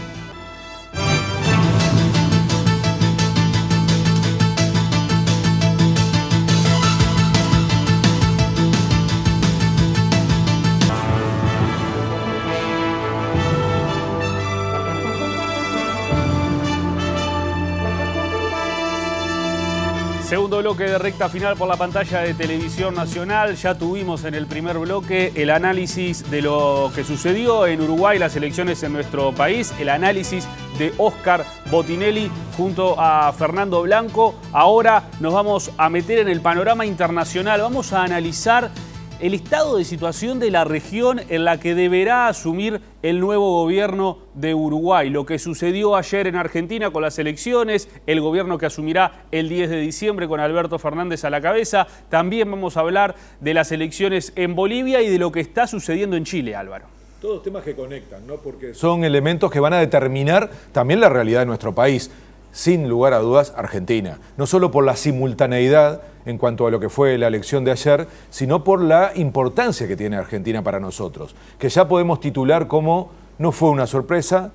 Segundo bloque de recta final por la pantalla de Televisión Nacional. Ya tuvimos en el primer bloque el análisis de lo que sucedió en Uruguay, las elecciones en nuestro país, el análisis de Oscar Botinelli junto a Fernando Blanco. Ahora nos vamos a meter en el panorama internacional. Vamos a analizar el estado de situación de la región en la que deberá asumir el nuevo gobierno de Uruguay. Lo que sucedió ayer en Argentina con las elecciones, el gobierno que asumirá el 10 de diciembre con Alberto Fernández a la cabeza. También vamos a hablar de las elecciones en Bolivia y de lo que está sucediendo en Chile, Álvaro. Todos temas que conectan, ¿no? Porque son elementos que van a determinar también la realidad de nuestro país. Sin lugar a dudas, Argentina. No solo por la simultaneidad en cuanto a lo que fue la elección de ayer, sino por la importancia que tiene Argentina para nosotros. Que ya podemos titular como no fue una sorpresa,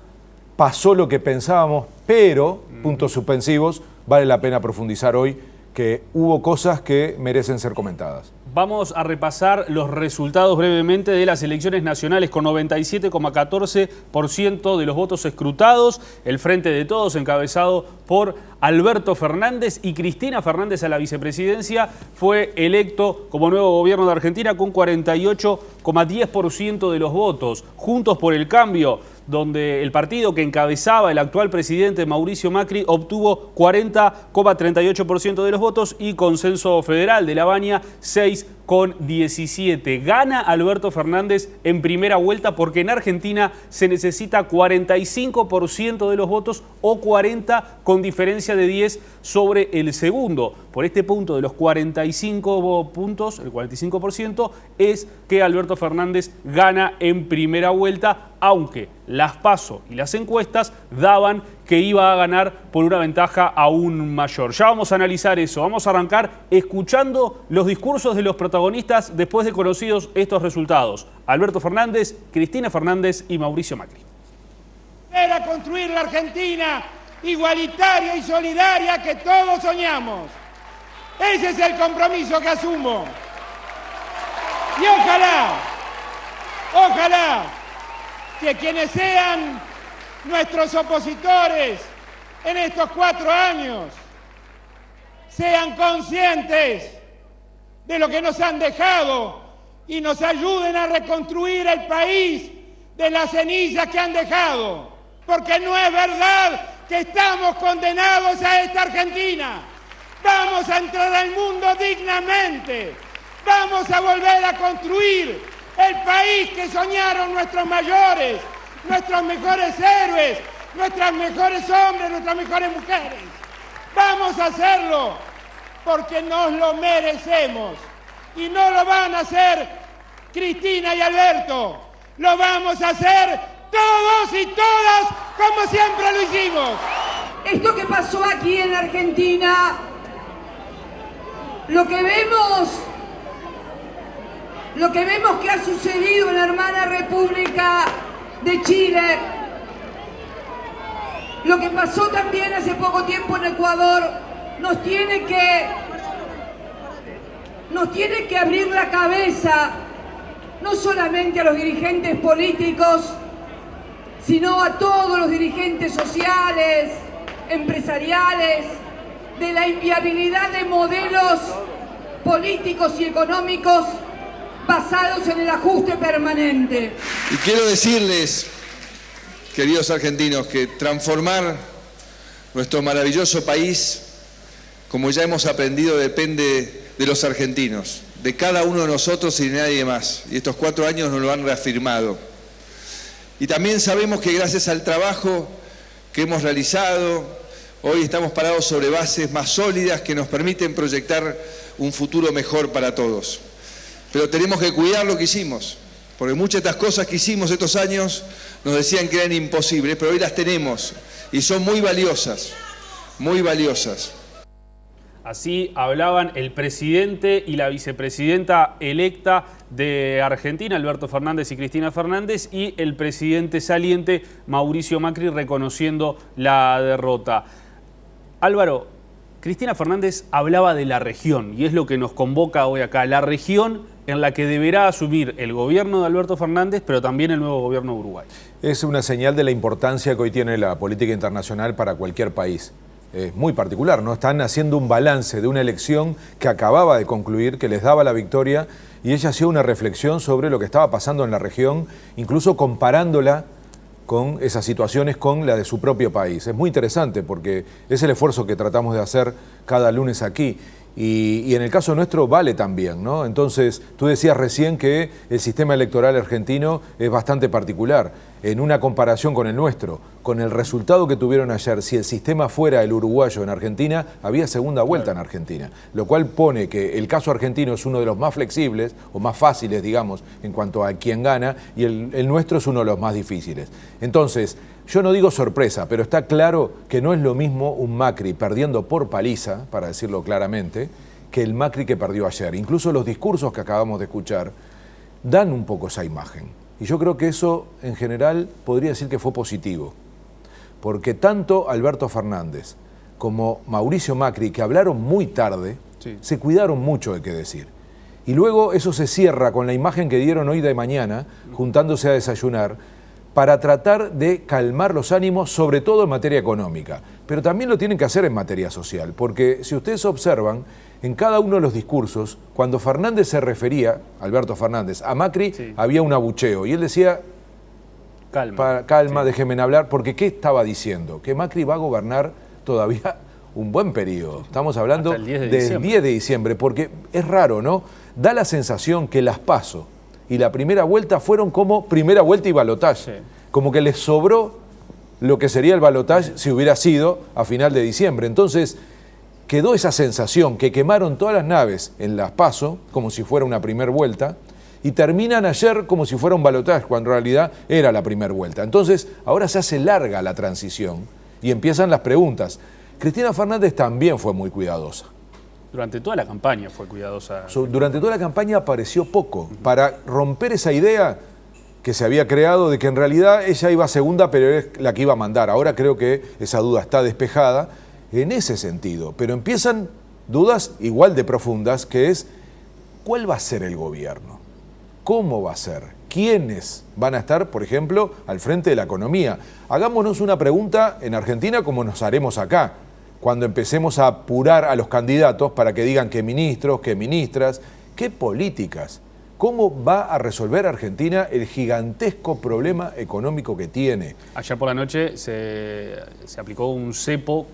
pasó lo que pensábamos, pero, puntos suspensivos, vale la pena profundizar hoy que hubo cosas que merecen ser comentadas. Vamos a repasar los resultados brevemente de las elecciones nacionales con 97,14% de los votos escrutados. El Frente de Todos, encabezado por Alberto Fernández y Cristina Fernández a la vicepresidencia, fue electo como nuevo gobierno de Argentina con 48,10% de los votos. Juntos por el Cambio, donde el partido que encabezaba el actual presidente Mauricio Macri obtuvo 40,38% de los votos, y Consenso Federal de La Baña 6,17%. Gana Alberto Fernández en primera vuelta porque en Argentina se necesita 45% de los votos o 40 con diferencia de 10 sobre el segundo. Por este punto de los 45 puntos, el 45%, es que Alberto Fernández gana en primera vuelta, aunque las PASO y las encuestas daban que que iba a ganar por una ventaja aún mayor. Ya vamos a analizar eso. Vamos a arrancar escuchando los discursos de los protagonistas después de conocidos estos resultados. Alberto Fernández, Cristina Fernández y Mauricio Macri. Era construir la Argentina igualitaria y solidaria que todos soñamos. Ese es el compromiso que asumo. Y ojalá que quienes sean nuestros opositores en estos 4 años sean conscientes de lo que nos han dejado y nos ayuden a reconstruir el país de las cenizas que han dejado. Porque no es verdad que estamos condenados a esta Argentina. Vamos a entrar al mundo dignamente. Vamos a volver a construir el país que soñaron nuestros mayores, nuestros mejores héroes, nuestros mejores hombres, nuestras mejores mujeres. Vamos a hacerlo porque nos lo merecemos. Y no lo van a hacer Cristina y Alberto. Lo vamos a hacer todos y todas como siempre lo hicimos. Esto que pasó aquí en Argentina, lo que vemos que ha sucedido en la hermana República de Chile, lo que pasó también hace poco tiempo en Ecuador, nos tiene que abrir la cabeza, no solamente a los dirigentes políticos, sino a todos los dirigentes sociales, empresariales, de la inviabilidad de modelos políticos y económicos basados en el ajuste permanente. Y quiero decirles, queridos argentinos, que transformar nuestro maravilloso país, como ya hemos aprendido, depende de los argentinos, de cada uno de nosotros y de nadie más. Y estos 4 años nos lo han reafirmado. Y también sabemos que gracias al trabajo que hemos realizado, hoy estamos parados sobre bases más sólidas que nos permiten proyectar un futuro mejor para todos. Pero tenemos que cuidar lo que hicimos, porque muchas de estas cosas que hicimos estos años nos decían que eran imposibles, pero hoy las tenemos y son muy valiosas, muy valiosas. Así hablaban el presidente y la vicepresidenta electa de Argentina, Alberto Fernández y Cristina Fernández, y el presidente saliente, Mauricio Macri, reconociendo la derrota. Álvaro, Cristina Fernández hablaba de la región, y es lo que nos convoca hoy acá, la región en la que deberá asumir el gobierno de Alberto Fernández, pero también el nuevo gobierno de Uruguay. Es una señal de la importancia que hoy tiene la política internacional para cualquier país. Es muy particular, ¿no? Están haciendo un balance de una elección que acababa de concluir, que les daba la victoria, y ella hacía una reflexión sobre lo que estaba pasando en la región, incluso comparándola con esas situaciones con la de su propio país. Es muy interesante porque es el esfuerzo que tratamos de hacer cada lunes aquí. Y en el caso nuestro vale también, ¿no? Entonces, tú decías recién que el sistema electoral argentino es bastante particular. En una comparación con el nuestro, con el resultado que tuvieron ayer, si el sistema fuera el uruguayo en Argentina, había segunda vuelta en Argentina. Lo cual pone que el caso argentino es uno de los más flexibles, o más fáciles, digamos, en cuanto a quién gana, y el nuestro es uno de los más difíciles. Entonces, yo no digo sorpresa, pero está claro que no es lo mismo un Macri perdiendo por paliza, para decirlo claramente, que el Macri que perdió ayer. Incluso los discursos que acabamos de escuchar dan un poco esa imagen. Y yo creo que eso, en general, podría decir que fue positivo. Porque tanto Alberto Fernández como Mauricio Macri, que hablaron muy tarde, se cuidaron mucho de qué decir. Y luego eso se cierra con la imagen que dieron hoy de mañana, juntándose a desayunar, para tratar de calmar los ánimos, sobre todo en materia económica. Pero también lo tienen que hacer en materia social, porque si ustedes observan, en cada uno de los discursos, cuando Fernández se refería, Alberto Fernández, a Macri, había un abucheo. Y él decía, calma, déjenme hablar, porque ¿qué estaba diciendo? Que Macri va a gobernar todavía un buen periodo. Estamos hablando del 10 de diciembre, porque es raro, ¿no? Da la sensación que las PASO y la primera vuelta fueron como primera vuelta y balotaje. Como que les sobró lo que sería el balotaje si hubiera sido a final de diciembre. Entonces, quedó esa sensación que quemaron todas las naves en las PASO, como si fuera una primera vuelta, y terminan ayer como si fuera un balotaje, cuando en realidad era la primera vuelta. Entonces, ahora se hace larga la transición, Y empiezan las preguntas. Cristina Fernández también fue muy cuidadosa. Durante toda la campaña fue cuidadosa. Durante toda la campaña apareció poco para romper esa idea que se había creado de que en realidad ella iba segunda, pero es la que iba a mandar. Ahora creo que esa duda está despejada en ese sentido. Pero empiezan dudas igual de profundas, que es ¿cuál va a ser el gobierno? ¿Cómo va a ser? ¿Quiénes van a estar, por ejemplo, al frente de la economía? Hagámonos una pregunta en Argentina como nos haremos acá, cuando empecemos a apurar a los candidatos para que digan qué ministros, qué ministras, qué políticas. ¿Cómo va a resolver Argentina el gigantesco problema económico que tiene? Ayer por la noche se aplicó un cepo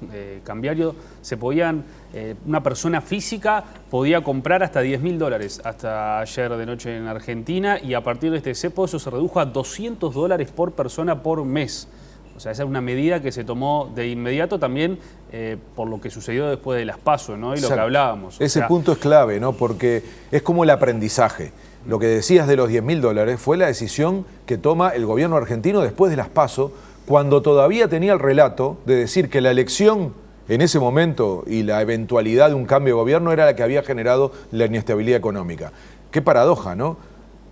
cambiario. Una persona física podía comprar hasta $10.000 hasta ayer de noche en Argentina, y a partir de este cepo eso se redujo a $200 por persona por mes. O sea, esa es una medida que se tomó de inmediato también por lo que sucedió después de las PASO, ¿no? Y lo que hablábamos. Ese punto es clave, ¿no? Porque es como el aprendizaje. Lo que decías de los $10.000 fue la decisión que toma el gobierno argentino después de las PASO, cuando todavía tenía el relato de decir que la elección en ese momento y la eventualidad de un cambio de gobierno era la que había generado la inestabilidad económica. Qué paradoja, ¿no?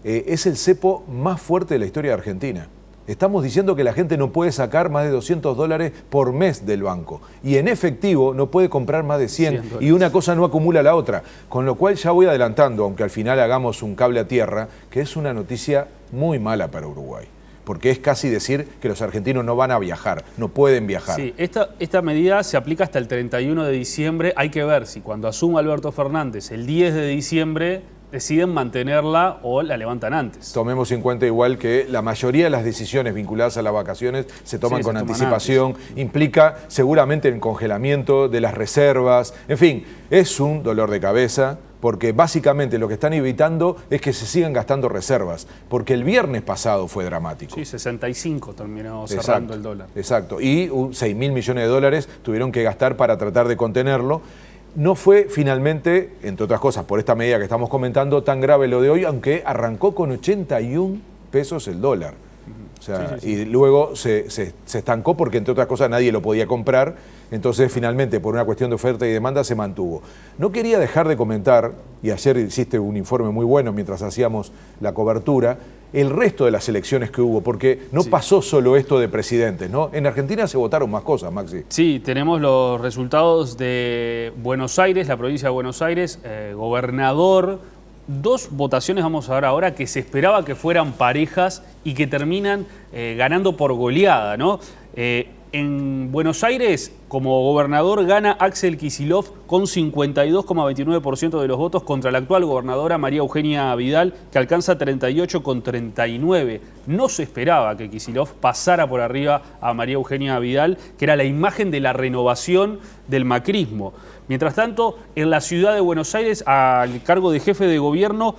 Es el cepo más fuerte de la historia de Argentina. Estamos diciendo que la gente no puede sacar más de $200 por mes del banco, y en efectivo no puede comprar más de 100 y una cosa no acumula la otra. Con lo cual ya voy adelantando, aunque al final hagamos un cable a tierra, que es una noticia muy mala para Uruguay. Porque es casi decir que los argentinos no van a viajar, no pueden viajar. Sí, esta medida se aplica hasta el 31 de diciembre. Hay que ver si cuando asuma Alberto Fernández el 10 de diciembre deciden mantenerla o la levantan antes. Tomemos en cuenta igual que la mayoría de las decisiones vinculadas a las vacaciones se toman con anticipación, implica seguramente el congelamiento de las reservas, en fin, es un dolor de cabeza, porque básicamente lo que están evitando es que se sigan gastando reservas, porque el viernes pasado fue dramático. Sí, 65 terminó cerrando el dólar. Exacto, y 6.000 millones de dólares tuvieron que gastar para tratar de contenerlo. No fue finalmente, entre otras cosas, por esta medida que estamos comentando, tan grave lo de hoy, aunque arrancó con 81 pesos el dólar. O sea, y luego se estancó porque, entre otras cosas, nadie lo podía comprar. Entonces, finalmente, por una cuestión de oferta y demanda, se mantuvo. No quería dejar de comentar, y ayer hiciste un informe muy bueno mientras hacíamos la cobertura, el resto de las elecciones que hubo, porque no pasó solo esto de presidentes, ¿no? En Argentina se votaron más cosas, Maxi. Sí, tenemos los resultados de Buenos Aires, la provincia de Buenos Aires, gobernador. 2 votaciones vamos a ver ahora que se esperaba que fueran parejas y que terminan ganando por goleada, ¿no? En Buenos Aires, como gobernador, gana Axel Kicillof con 52,29% de los votos contra la actual gobernadora María Eugenia Vidal, que alcanza 38,39%. No se esperaba que Kicillof pasara por arriba a María Eugenia Vidal, que era la imagen de la renovación del macrismo. Mientras tanto, en la ciudad de Buenos Aires, al cargo de jefe de gobierno,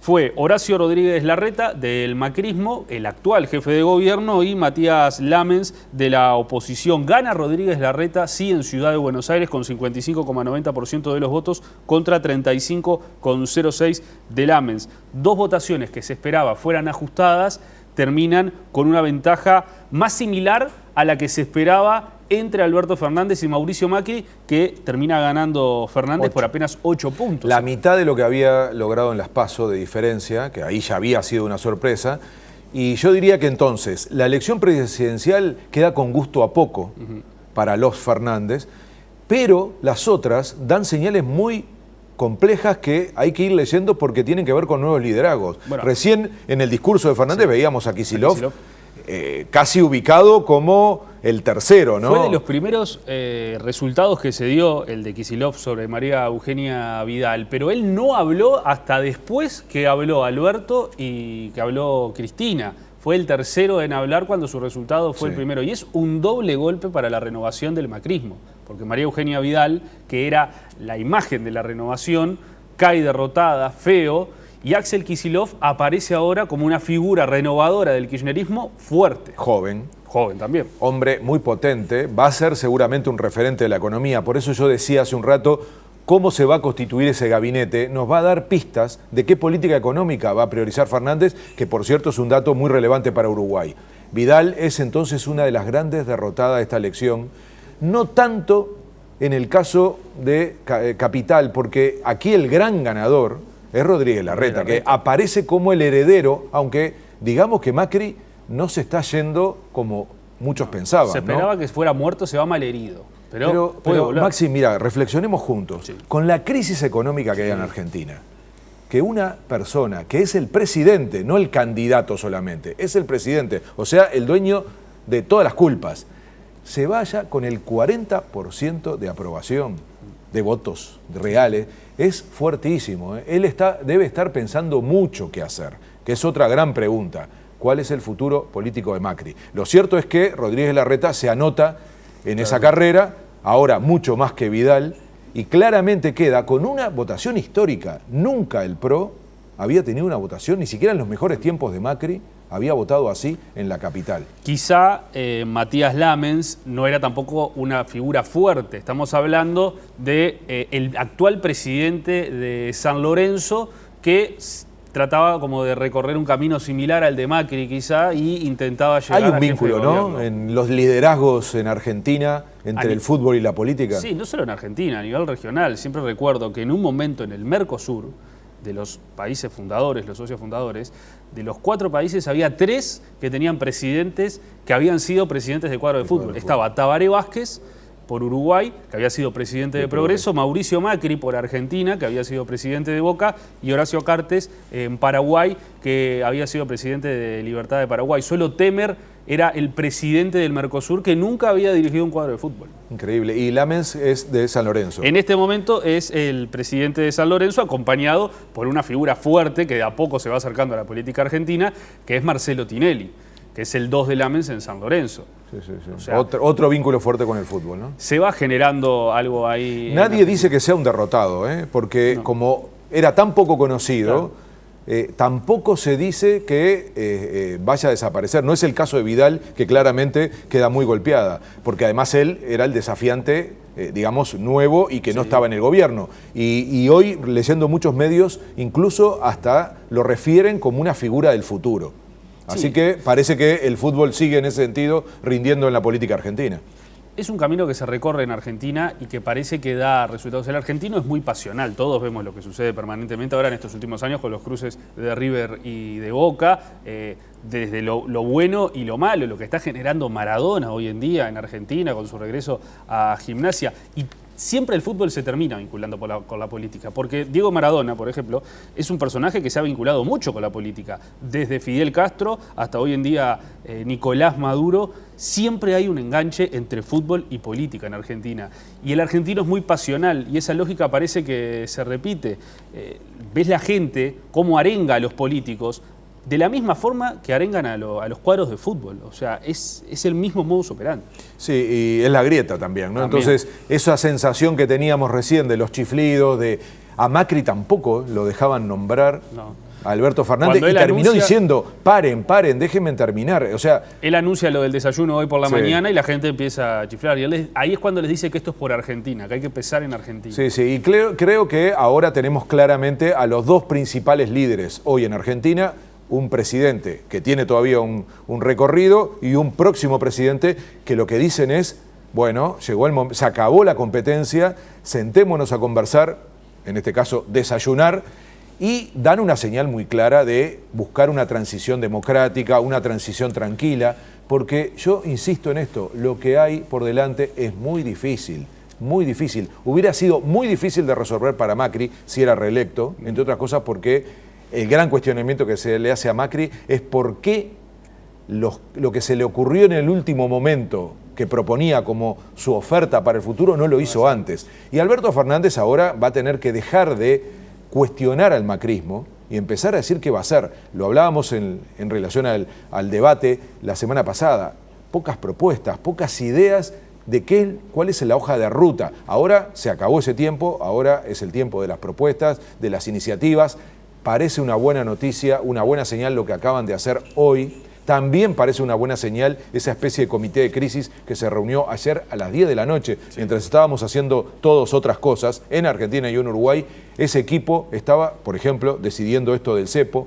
fue Horacio Rodríguez Larreta, del macrismo, el actual jefe de gobierno, y Matías Lamens, de la oposición. Gana Rodríguez Larreta, sí, en Ciudad de Buenos Aires, con 55,90% de los votos, contra 35,06% de Lamens. 2 votaciones que se esperaba fueran ajustadas, terminan con una ventaja más similar a la que se esperaba entre Alberto Fernández y Mauricio Macri, que termina ganando Fernández por apenas 8 puntos. La mitad de lo que había logrado en las PASO de diferencia, que ahí ya había sido una sorpresa. Y yo diría que entonces la elección presidencial queda con gusto a poco para los Fernández, pero las otras dan señales muy complejas que hay que ir leyendo porque tienen que ver con nuevos liderazgos. Bueno, recién en el discurso de Fernández veíamos a Kicillof casi ubicado como el tercero, ¿no? Fue de los primeros resultados que se dio el de Kicillof sobre María Eugenia Vidal, pero él no habló hasta después que habló Alberto y que habló Cristina. Fue el tercero en hablar cuando su resultado fue el primero. Y es un doble golpe para la renovación del macrismo, porque María Eugenia Vidal, que era la imagen de la renovación, cae derrotada, feo, y Axel Kicillof aparece ahora como una figura renovadora del kirchnerismo fuerte. Joven también. Hombre muy potente, va a ser seguramente un referente de la economía. Por eso yo decía hace un rato, cómo se va a constituir ese gabinete nos va a dar pistas de qué política económica va a priorizar Fernández, que por cierto es un dato muy relevante para Uruguay. Vidal es entonces una de las grandes derrotadas de esta elección, no tanto en el caso de Capital, porque aquí el gran ganador es Rodríguez Larreta, que aparece como el heredero, aunque digamos que Macri no se está yendo como muchos pensaban. Se esperaba que fuera muerto, se va malherido. Pero Maxi, mira, reflexionemos juntos. Sí. Con la crisis económica que hay en Argentina, que una persona que es el presidente, no el candidato solamente, es el presidente, o sea, el dueño de todas las culpas, se vaya con el 40% de aprobación de votos reales, es fuertísimo. Él debe estar pensando mucho qué hacer, que es otra gran pregunta. ¿Cuál es el futuro político de Macri? Lo cierto es que Rodríguez Larreta se anota en esa carrera, ahora mucho más que Vidal, y claramente queda con una votación histórica. Nunca el PRO había tenido una votación, ni siquiera en los mejores tiempos de Macri, había votado así en la capital. Quizá Matías Lamens no era tampoco una figura fuerte. Estamos hablando de el actual presidente de San Lorenzo, que trataba como de recorrer un camino similar al de Macri quizá, y intentaba llegar a Hay un vínculo, ¿no?, en los liderazgos en Argentina entre el fútbol y la política. Sí, no solo en Argentina, a nivel regional. Siempre recuerdo que en un momento en el Mercosur, de los países fundadores, los socios fundadores, de los 4 países había 3 que tenían presidentes que habían sido presidentes de cuadro de fútbol. Estaba Tabaré Vázquez por Uruguay, que había sido presidente de Progreso, Mauricio Macri por Argentina, que había sido presidente de Boca, y Horacio Cartes en Paraguay, que había sido presidente de Libertad de Paraguay. Solo Temer era el presidente del Mercosur, que nunca había dirigido un cuadro de fútbol. Increíble. Y Lamens es de San Lorenzo. En este momento es el presidente de San Lorenzo, acompañado por una figura fuerte que de a poco se va acercando a la política argentina, que es Marcelo Tinelli, que es el 2 de Lamens en San Lorenzo. Sí. O sea, otro vínculo fuerte con el fútbol, ¿no? Se va generando algo ahí. Nadie dice que sea un derrotado, porque como era tan poco conocido, tampoco se dice que vaya a desaparecer. No es el caso de Vidal, que claramente queda muy golpeada, porque además él era el desafiante, digamos, nuevo y que no estaba en el gobierno. Y hoy, leyendo muchos medios, incluso hasta lo refieren como una figura del futuro. Así que parece que el fútbol sigue en ese sentido rindiendo en la política argentina. Es un camino que se recorre en Argentina y que parece que da resultados. El argentino es muy pasional, todos vemos lo que sucede permanentemente ahora en estos últimos años con los cruces de River y de Boca, desde lo bueno y lo malo, lo que está generando Maradona hoy en día en Argentina con su regreso a Gimnasia. Y siempre el fútbol se termina vinculando con la política, porque Diego Maradona, por ejemplo, es un personaje que se ha vinculado mucho con la política. Desde Fidel Castro hasta hoy en día Nicolás Maduro, siempre hay un enganche entre fútbol y política en Argentina. Y el argentino es muy pasional y esa lógica parece que se repite. Ves la gente cómo arenga a los políticos de la misma forma que arengan a los cuadros de fútbol. O sea, es el mismo modus operandi. Sí, y es la grieta también, ¿no? Entonces, esa sensación que teníamos recién de los chiflidos, a Macri tampoco lo dejaban nombrar, a Alberto Fernández, y terminó diciendo, paren, déjenme terminar. O sea, él anuncia lo del desayuno hoy por la mañana y la gente empieza a chiflar. Y ahí es cuando les dice que esto es por Argentina, que hay que pesar en Argentina. Sí, y creo que ahora tenemos claramente a los 2 principales líderes hoy en Argentina, un presidente que tiene todavía un recorrido y un próximo presidente que lo que dicen es, bueno, llegó el momento, se acabó la competencia, sentémonos a conversar, en este caso desayunar, y dan una señal muy clara de buscar una transición democrática, una transición tranquila, porque yo insisto en esto, lo que hay por delante es muy difícil. Muy difícil. Hubiera sido muy difícil de resolver para Macri si era reelecto, entre otras cosas porque el gran cuestionamiento que se le hace a Macri es por qué lo que se le ocurrió en el último momento que proponía como su oferta para el futuro no lo hizo antes. Y Alberto Fernández ahora va a tener que dejar de cuestionar al macrismo y empezar a decir qué va a hacer. Lo hablábamos en relación al debate la semana pasada. Pocas propuestas, pocas ideas de cuál es la hoja de ruta. Ahora se acabó ese tiempo, ahora es el tiempo de las propuestas, de las iniciativas. Parece una buena noticia, una buena señal lo que acaban de hacer hoy. También parece una buena señal esa especie de comité de crisis que se reunió ayer a las 10 de la noche, mientras estábamos haciendo todos otras cosas en Argentina y en Uruguay. Ese equipo estaba, por ejemplo, decidiendo esto del cepo.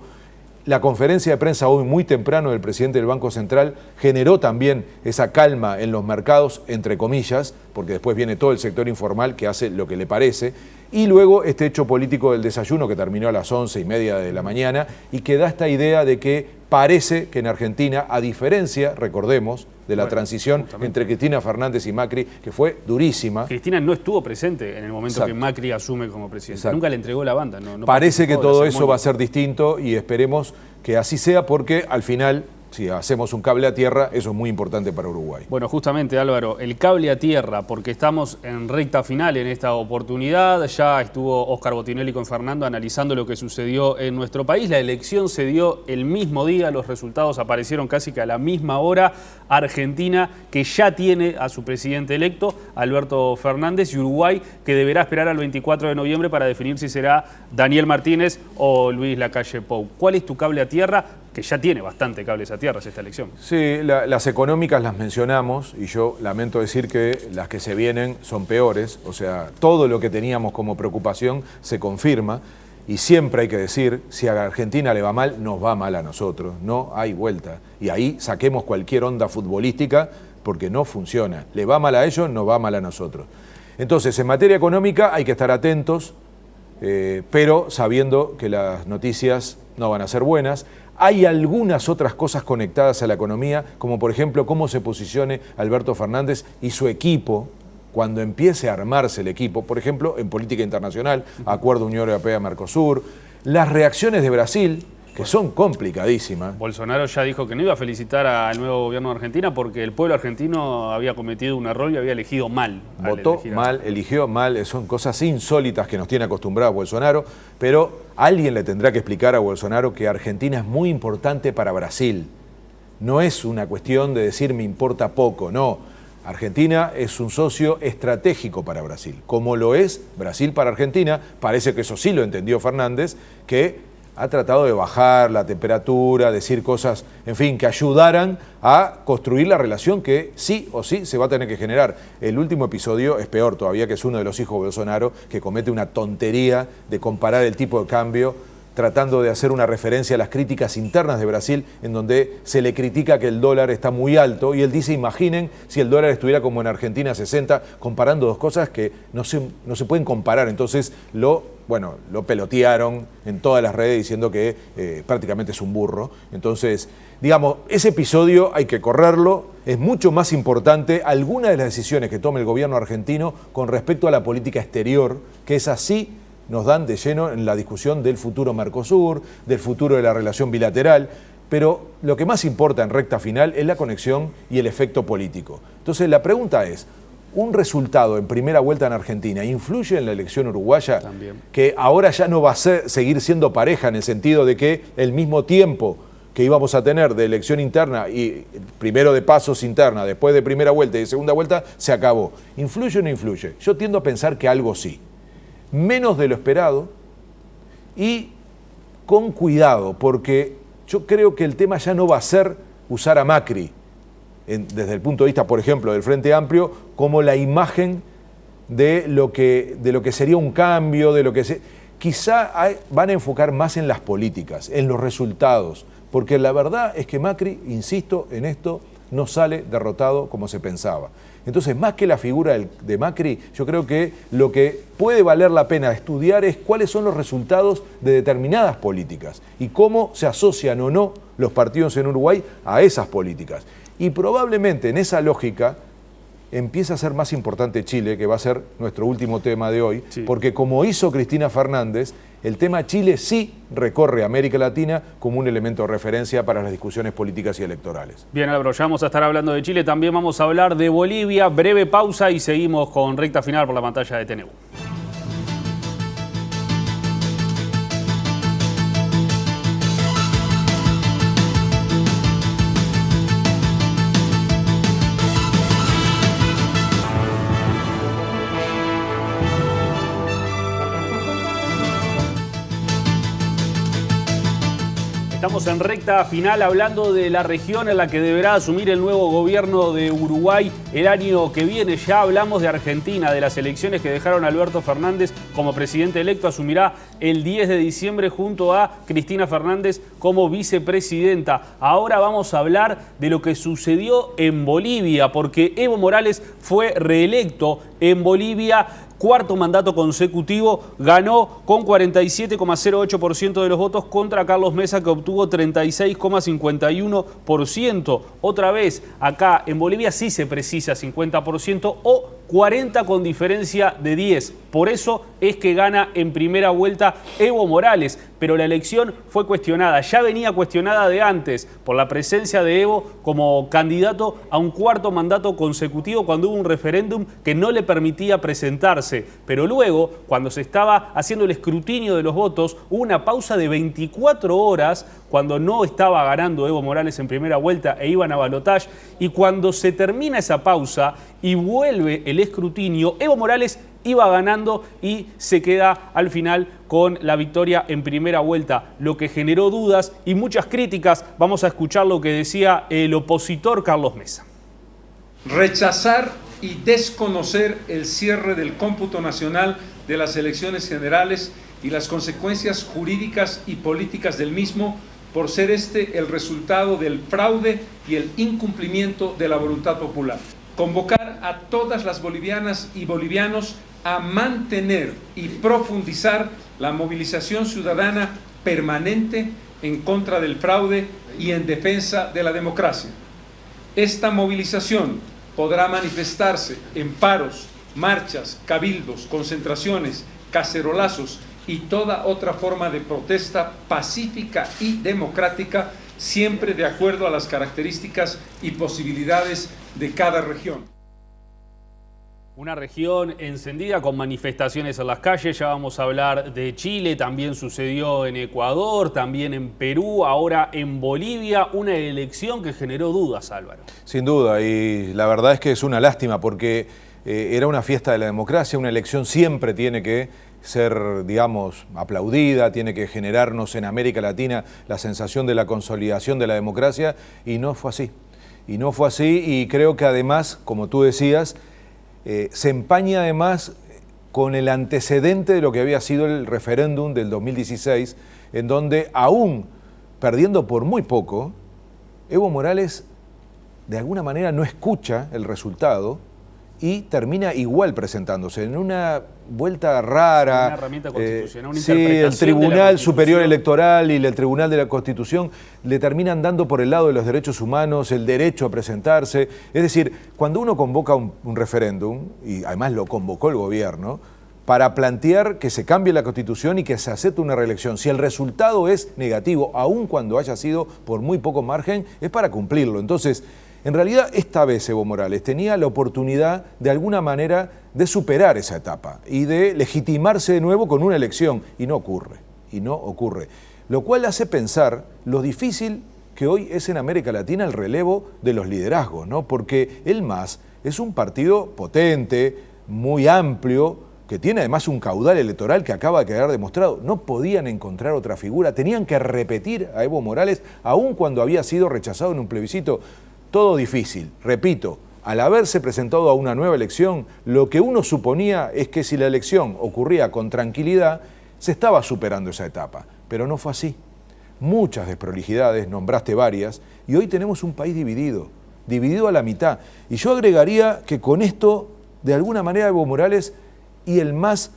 La conferencia de prensa hoy muy temprano del presidente del Banco Central generó también esa calma en los mercados, entre comillas, porque después viene todo el sector informal que hace lo que le parece, y luego este hecho político del desayuno que terminó a las 11:30 de la mañana y que da esta idea de que parece que en Argentina, a diferencia, recordemos, de la transición entre Cristina Fernández y Macri, que fue durísima. Cristina no estuvo presente en el momento que Macri asume como presidente. Nunca le entregó la banda. No parece que todo eso va a ser distinto y esperemos que así sea, porque al final, si hacemos un cable a tierra, eso es muy importante para Uruguay. Bueno, justamente, Álvaro, el cable a tierra, porque estamos en recta final en esta oportunidad. Ya estuvo Óscar Botinelli con Fernando analizando lo que sucedió en nuestro país. La elección se dio el mismo día, los resultados aparecieron casi que a la misma hora. Argentina, que ya tiene a su presidente electo, Alberto Fernández, y Uruguay, que deberá esperar al 24 de noviembre para definir si será Daniel Martínez o Luis Lacalle Pou. ¿Cuál es tu cable a tierra? Que ya tiene bastante cables a tierra esta elección. Sí, las económicas las mencionamos y yo lamento decir que las que se vienen son peores. O sea, todo lo que teníamos como preocupación se confirma y siempre hay que decir, si a Argentina le va mal, nos va mal a nosotros. No hay vuelta. Y ahí saquemos cualquier onda futbolística porque no funciona. Le va mal a ellos, nos va mal a nosotros. Entonces, en materia económica hay que estar atentos, pero sabiendo que las noticias no van a ser buenas. Hay algunas otras cosas conectadas a la economía, como por ejemplo cómo se posicione Alberto Fernández y su equipo cuando empiece a armarse el equipo, por ejemplo, en política internacional, Acuerdo Unión Europea-Mercosur, las reacciones de Brasil, que son complicadísimas. Bolsonaro ya dijo que no iba a felicitar al nuevo gobierno de Argentina porque el pueblo argentino había cometido un error y había elegido mal. Votó mal, eligió mal, son cosas insólitas que nos tiene acostumbrado Bolsonaro, pero alguien le tendrá que explicar a Bolsonaro que Argentina es muy importante para Brasil. No es una cuestión de decir me importa poco, no. Argentina es un socio estratégico para Brasil, como lo es Brasil para Argentina. Parece que eso sí lo entendió Fernández, que ha tratado de bajar la temperatura, decir cosas, en fin, que ayudaran a construir la relación que sí o sí se va a tener que generar. El último episodio es peor todavía, que es uno de los hijos de Bolsonaro, que comete una tontería de comparar el tipo de cambio, tratando de hacer una referencia a las críticas internas de Brasil, en donde se le critica que el dólar está muy alto, y él dice, imaginen si el dólar estuviera como en Argentina 60, comparando dos cosas que no se pueden comparar. Entonces lo pelotearon en todas las redes diciendo que prácticamente es un burro. Entonces, digamos, ese episodio hay que correrlo. Es mucho más importante algunas de las decisiones que tome el gobierno argentino con respecto a la política exterior, que es así nos dan de lleno en la discusión del futuro Mercosur, del futuro de la relación bilateral, pero lo que más importa en recta final es la conexión y el efecto político. Entonces la pregunta es, ¿un resultado en primera vuelta en Argentina influye en la elección uruguaya? También. Que ahora ya no va a seguir siendo pareja, en el sentido de que el mismo tiempo que íbamos a tener de elección interna, y primero de pasos interna, después de primera vuelta y de segunda vuelta, se acabó. ¿Influye o no influye? Yo tiendo a pensar que algo sí. Menos de lo esperado y con cuidado, porque yo creo que el tema ya no va a ser usar a Macri, desde el punto de vista, por ejemplo, del Frente Amplio, como la imagen de lo que sería un cambio, quizá van a enfocar más en las políticas, en los resultados, porque la verdad es que Macri, insisto en esto, no sale derrotado como se pensaba. Entonces, más que la figura de Macri, yo creo que lo que puede valer la pena estudiar es cuáles son los resultados de determinadas políticas y cómo se asocian o no los partidos en Uruguay a esas políticas. Y probablemente en esa lógica empieza a ser más importante Chile, que va a ser nuestro último tema de hoy, sí. Porque como hizo Cristina Fernández, el tema Chile sí recorre América Latina como un elemento de referencia para las discusiones políticas y electorales. Bien, Álvaro, ya vamos a estar hablando de Chile, también vamos a hablar de Bolivia, breve pausa y seguimos con recta final por la pantalla de TNU. Estamos en recta final hablando de la región en la que deberá asumir el nuevo gobierno de Uruguay el año que viene. Ya hablamos de Argentina, de las elecciones que dejaron a Alberto Fernández como presidente electo. Asumirá el 10 de diciembre junto a Cristina Fernández como vicepresidenta. Ahora vamos a hablar de lo que sucedió en Bolivia, porque Evo Morales fue reelecto en Bolivia. Cuarto mandato consecutivo, ganó con 47,08% de los votos contra Carlos Mesa, que obtuvo 36,51%. Otra vez, acá en Bolivia sí se precisa 50% o 40 con diferencia de 10. Por eso es que gana en primera vuelta Evo Morales. Pero la elección fue cuestionada, ya venía cuestionada de antes por la presencia de Evo como candidato a un cuarto mandato consecutivo cuando hubo un referéndum que no le permitía presentarse. Pero luego, cuando se estaba haciendo el escrutinio de los votos, hubo una pausa de 24 horas cuando no estaba ganando Evo Morales en primera vuelta e iban a balotaje. Y cuando se termina esa pausa y vuelve el escrutinio, Evo Morales iba ganando y se queda al final con la victoria en primera vuelta, lo que generó dudas y muchas críticas. Vamos a escuchar lo que decía el opositor Carlos Mesa. Rechazar y desconocer el cierre del cómputo nacional de las elecciones generales y las consecuencias jurídicas y políticas del mismo, por ser este el resultado del fraude y el incumplimiento de la voluntad popular. Convocar a todas las bolivianas y bolivianos a mantener y profundizar la movilización ciudadana permanente en contra del fraude y en defensa de la democracia. Esta movilización podrá manifestarse en paros, marchas, cabildos, concentraciones, cacerolazos y toda otra forma de protesta pacífica y democrática, siempre de acuerdo a las características y posibilidades de cada región. Una región encendida con manifestaciones en las calles. Ya vamos a hablar de Chile, también sucedió en Ecuador, también en Perú, ahora en Bolivia. Una elección que generó dudas, Álvaro. Sin duda, y la verdad es que es una lástima porque era una fiesta de la democracia. Una elección siempre tiene que ser, digamos, aplaudida, tiene que generarnos en América Latina la sensación de la consolidación de la democracia, y no fue así. Y no fue así, y creo que además, como tú decías, se empaña además con el antecedente de lo que había sido el referéndum del 2016, en donde aún perdiendo por muy poco, Evo Morales de alguna manera no escucha el resultado y termina igual presentándose en una vuelta rara. Una herramienta constitucional, una sí, interpretación el Tribunal Superior Electoral y el Tribunal de la Constitución le terminan dando por el lado de los derechos humanos el derecho a presentarse. Es decir, cuando uno convoca un referéndum, y además lo convocó el gobierno, para plantear que se cambie la Constitución y que se acepte una reelección, si el resultado es negativo, aun cuando haya sido por muy poco margen, es para cumplirlo. Entonces, en realidad, esta vez Evo Morales tenía la oportunidad, de alguna manera, de superar esa etapa y de legitimarse de nuevo con una elección. Y no ocurre. Lo cual hace pensar lo difícil que hoy es en América Latina el relevo de los liderazgos, ¿no? Porque el MAS es un partido potente, muy amplio, que tiene además un caudal electoral que acaba de quedar demostrado. No podían encontrar otra figura, tenían que repetir a Evo Morales, aun cuando había sido rechazado en un plebiscito. Todo difícil, repito, al haberse presentado a una nueva elección, lo que uno suponía es que si la elección ocurría con tranquilidad, se estaba superando esa etapa, pero no fue así. Muchas desprolijidades, nombraste varias, y hoy tenemos un país dividido a la mitad. Y yo agregaría que con esto, de alguna manera, Evo Morales y el MAS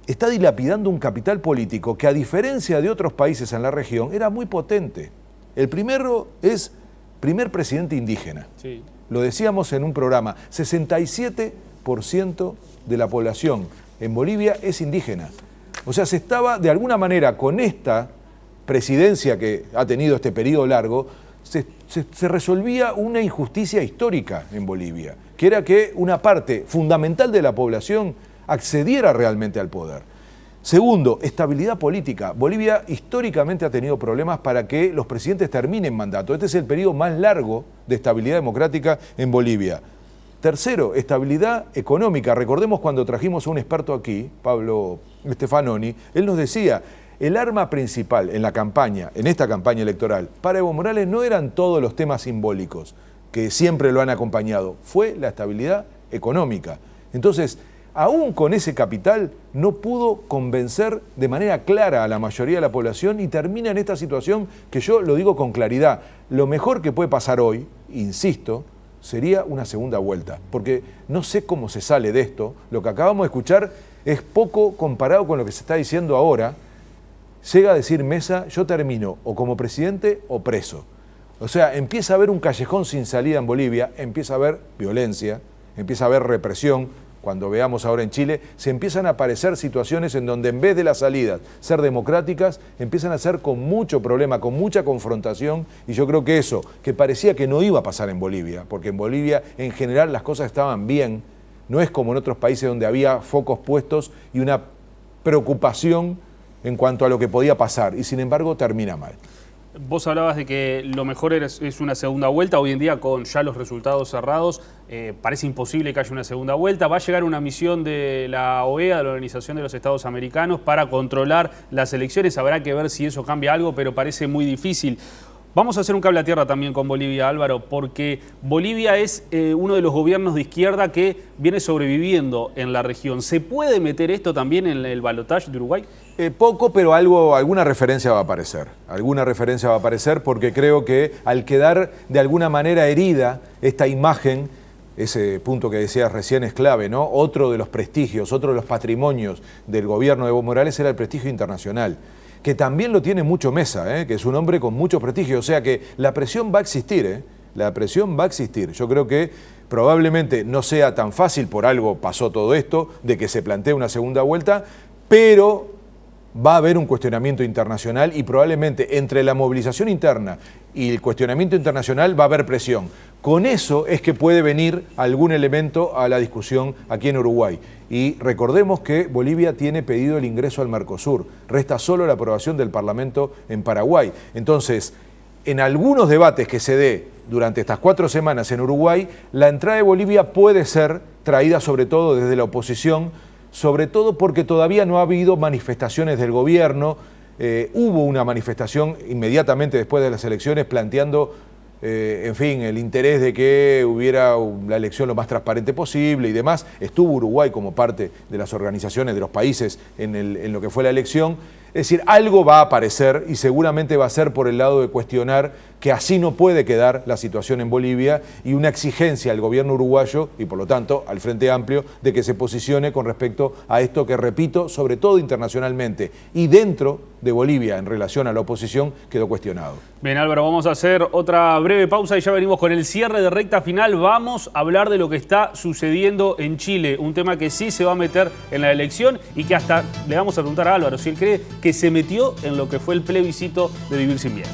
está dilapidando un capital político que, a diferencia de otros países en la región, era muy potente. El primero es primer presidente indígena. Sí. Lo decíamos en un programa, 67% de la población en Bolivia es indígena. O sea, se estaba, de alguna manera, con esta presidencia que ha tenido este periodo largo, se resolvía una injusticia histórica en Bolivia, que era que una parte fundamental de la población accediera realmente al poder. Segundo, estabilidad política. Bolivia históricamente ha tenido problemas para que los presidentes terminen mandato. Este es el periodo más largo de estabilidad democrática en Bolivia. Tercero, estabilidad económica. Recordemos cuando trajimos a un experto aquí, Pablo Stefanoni, él nos decía, el arma principal en la campaña, en esta campaña electoral, para Evo Morales no eran todos los temas simbólicos que siempre lo han acompañado, fue la estabilidad económica. Entonces, aún con ese capital, no pudo convencer de manera clara a la mayoría de la población y termina en esta situación que yo lo digo con claridad. Lo mejor que puede pasar hoy, insisto, sería una segunda vuelta, porque no sé cómo se sale de esto. Lo que acabamos de escuchar es poco comparado con lo que se está diciendo ahora. Llega a decir Mesa, yo termino o como presidente o preso. O sea, empieza a haber un callejón sin salida en Bolivia, empieza a haber violencia, empieza a haber represión. Cuando veamos ahora en Chile, se empiezan a aparecer situaciones en donde en vez de las salidas ser democráticas, empiezan a ser con mucho problema, con mucha confrontación, y yo creo que eso, que parecía que no iba a pasar en Bolivia, porque en Bolivia en general las cosas estaban bien, no es como en otros países donde había focos puestos y una preocupación en cuanto a lo que podía pasar, y sin embargo termina mal. Vos hablabas de que lo mejor es una segunda vuelta. Hoy en día, con ya los resultados cerrados, parece imposible que haya una segunda vuelta. Va a llegar una misión de la OEA, de la Organización de los Estados Americanos, para controlar las elecciones. Habrá que ver si eso cambia algo, pero parece muy difícil. Vamos a hacer un cable a tierra también con Bolivia, Álvaro, porque Bolivia es uno de los gobiernos de izquierda que viene sobreviviendo en la región. ¿Se puede meter esto también en el balotaje de Uruguay? Poco, pero alguna referencia va a aparecer. Alguna referencia va a aparecer porque creo que al quedar de alguna manera herida esta imagen, ese punto que decías recién es clave, ¿no? Otro de los prestigios, otro de los patrimonios del gobierno de Evo Morales era el prestigio internacional, que también lo tiene mucho Mesa, que es un hombre con mucho prestigio. O sea que la presión va a existir, la presión va a existir. Yo creo que probablemente no sea tan fácil, por algo pasó todo esto, de que se plantee una segunda vuelta, pero va a haber un cuestionamiento internacional y probablemente entre la movilización interna y el cuestionamiento internacional va a haber presión. Con eso es que puede venir algún elemento a la discusión aquí en Uruguay. Y recordemos que Bolivia tiene pedido el ingreso al Mercosur. Resta solo la aprobación del Parlamento en Paraguay. Entonces, en algunos debates que se dé durante estas 4 semanas en Uruguay, la entrada de Bolivia puede ser traída sobre todo desde la oposición, sobre todo porque todavía no ha habido manifestaciones del gobierno. Hubo una manifestación inmediatamente después de las elecciones planteando, en fin, el interés de que hubiera la elección lo más transparente posible y demás. Estuvo Uruguay como parte de las organizaciones de los países en lo que fue la elección. Es decir, algo va a aparecer y seguramente va a ser por el lado de cuestionar que así no puede quedar la situación en Bolivia y una exigencia al gobierno uruguayo y por lo tanto al Frente Amplio de que se posicione con respecto a esto que, repito, sobre todo internacionalmente y dentro de Bolivia en relación a la oposición quedó cuestionado. Bien, Álvaro, vamos a hacer otra breve pausa y ya venimos con el cierre de recta final. Vamos a hablar de lo que está sucediendo en Chile, un tema que sí se va a meter en la elección y que hasta le vamos a preguntar a Álvaro si él cree que se metió en lo que fue el plebiscito de vivir sin miedo.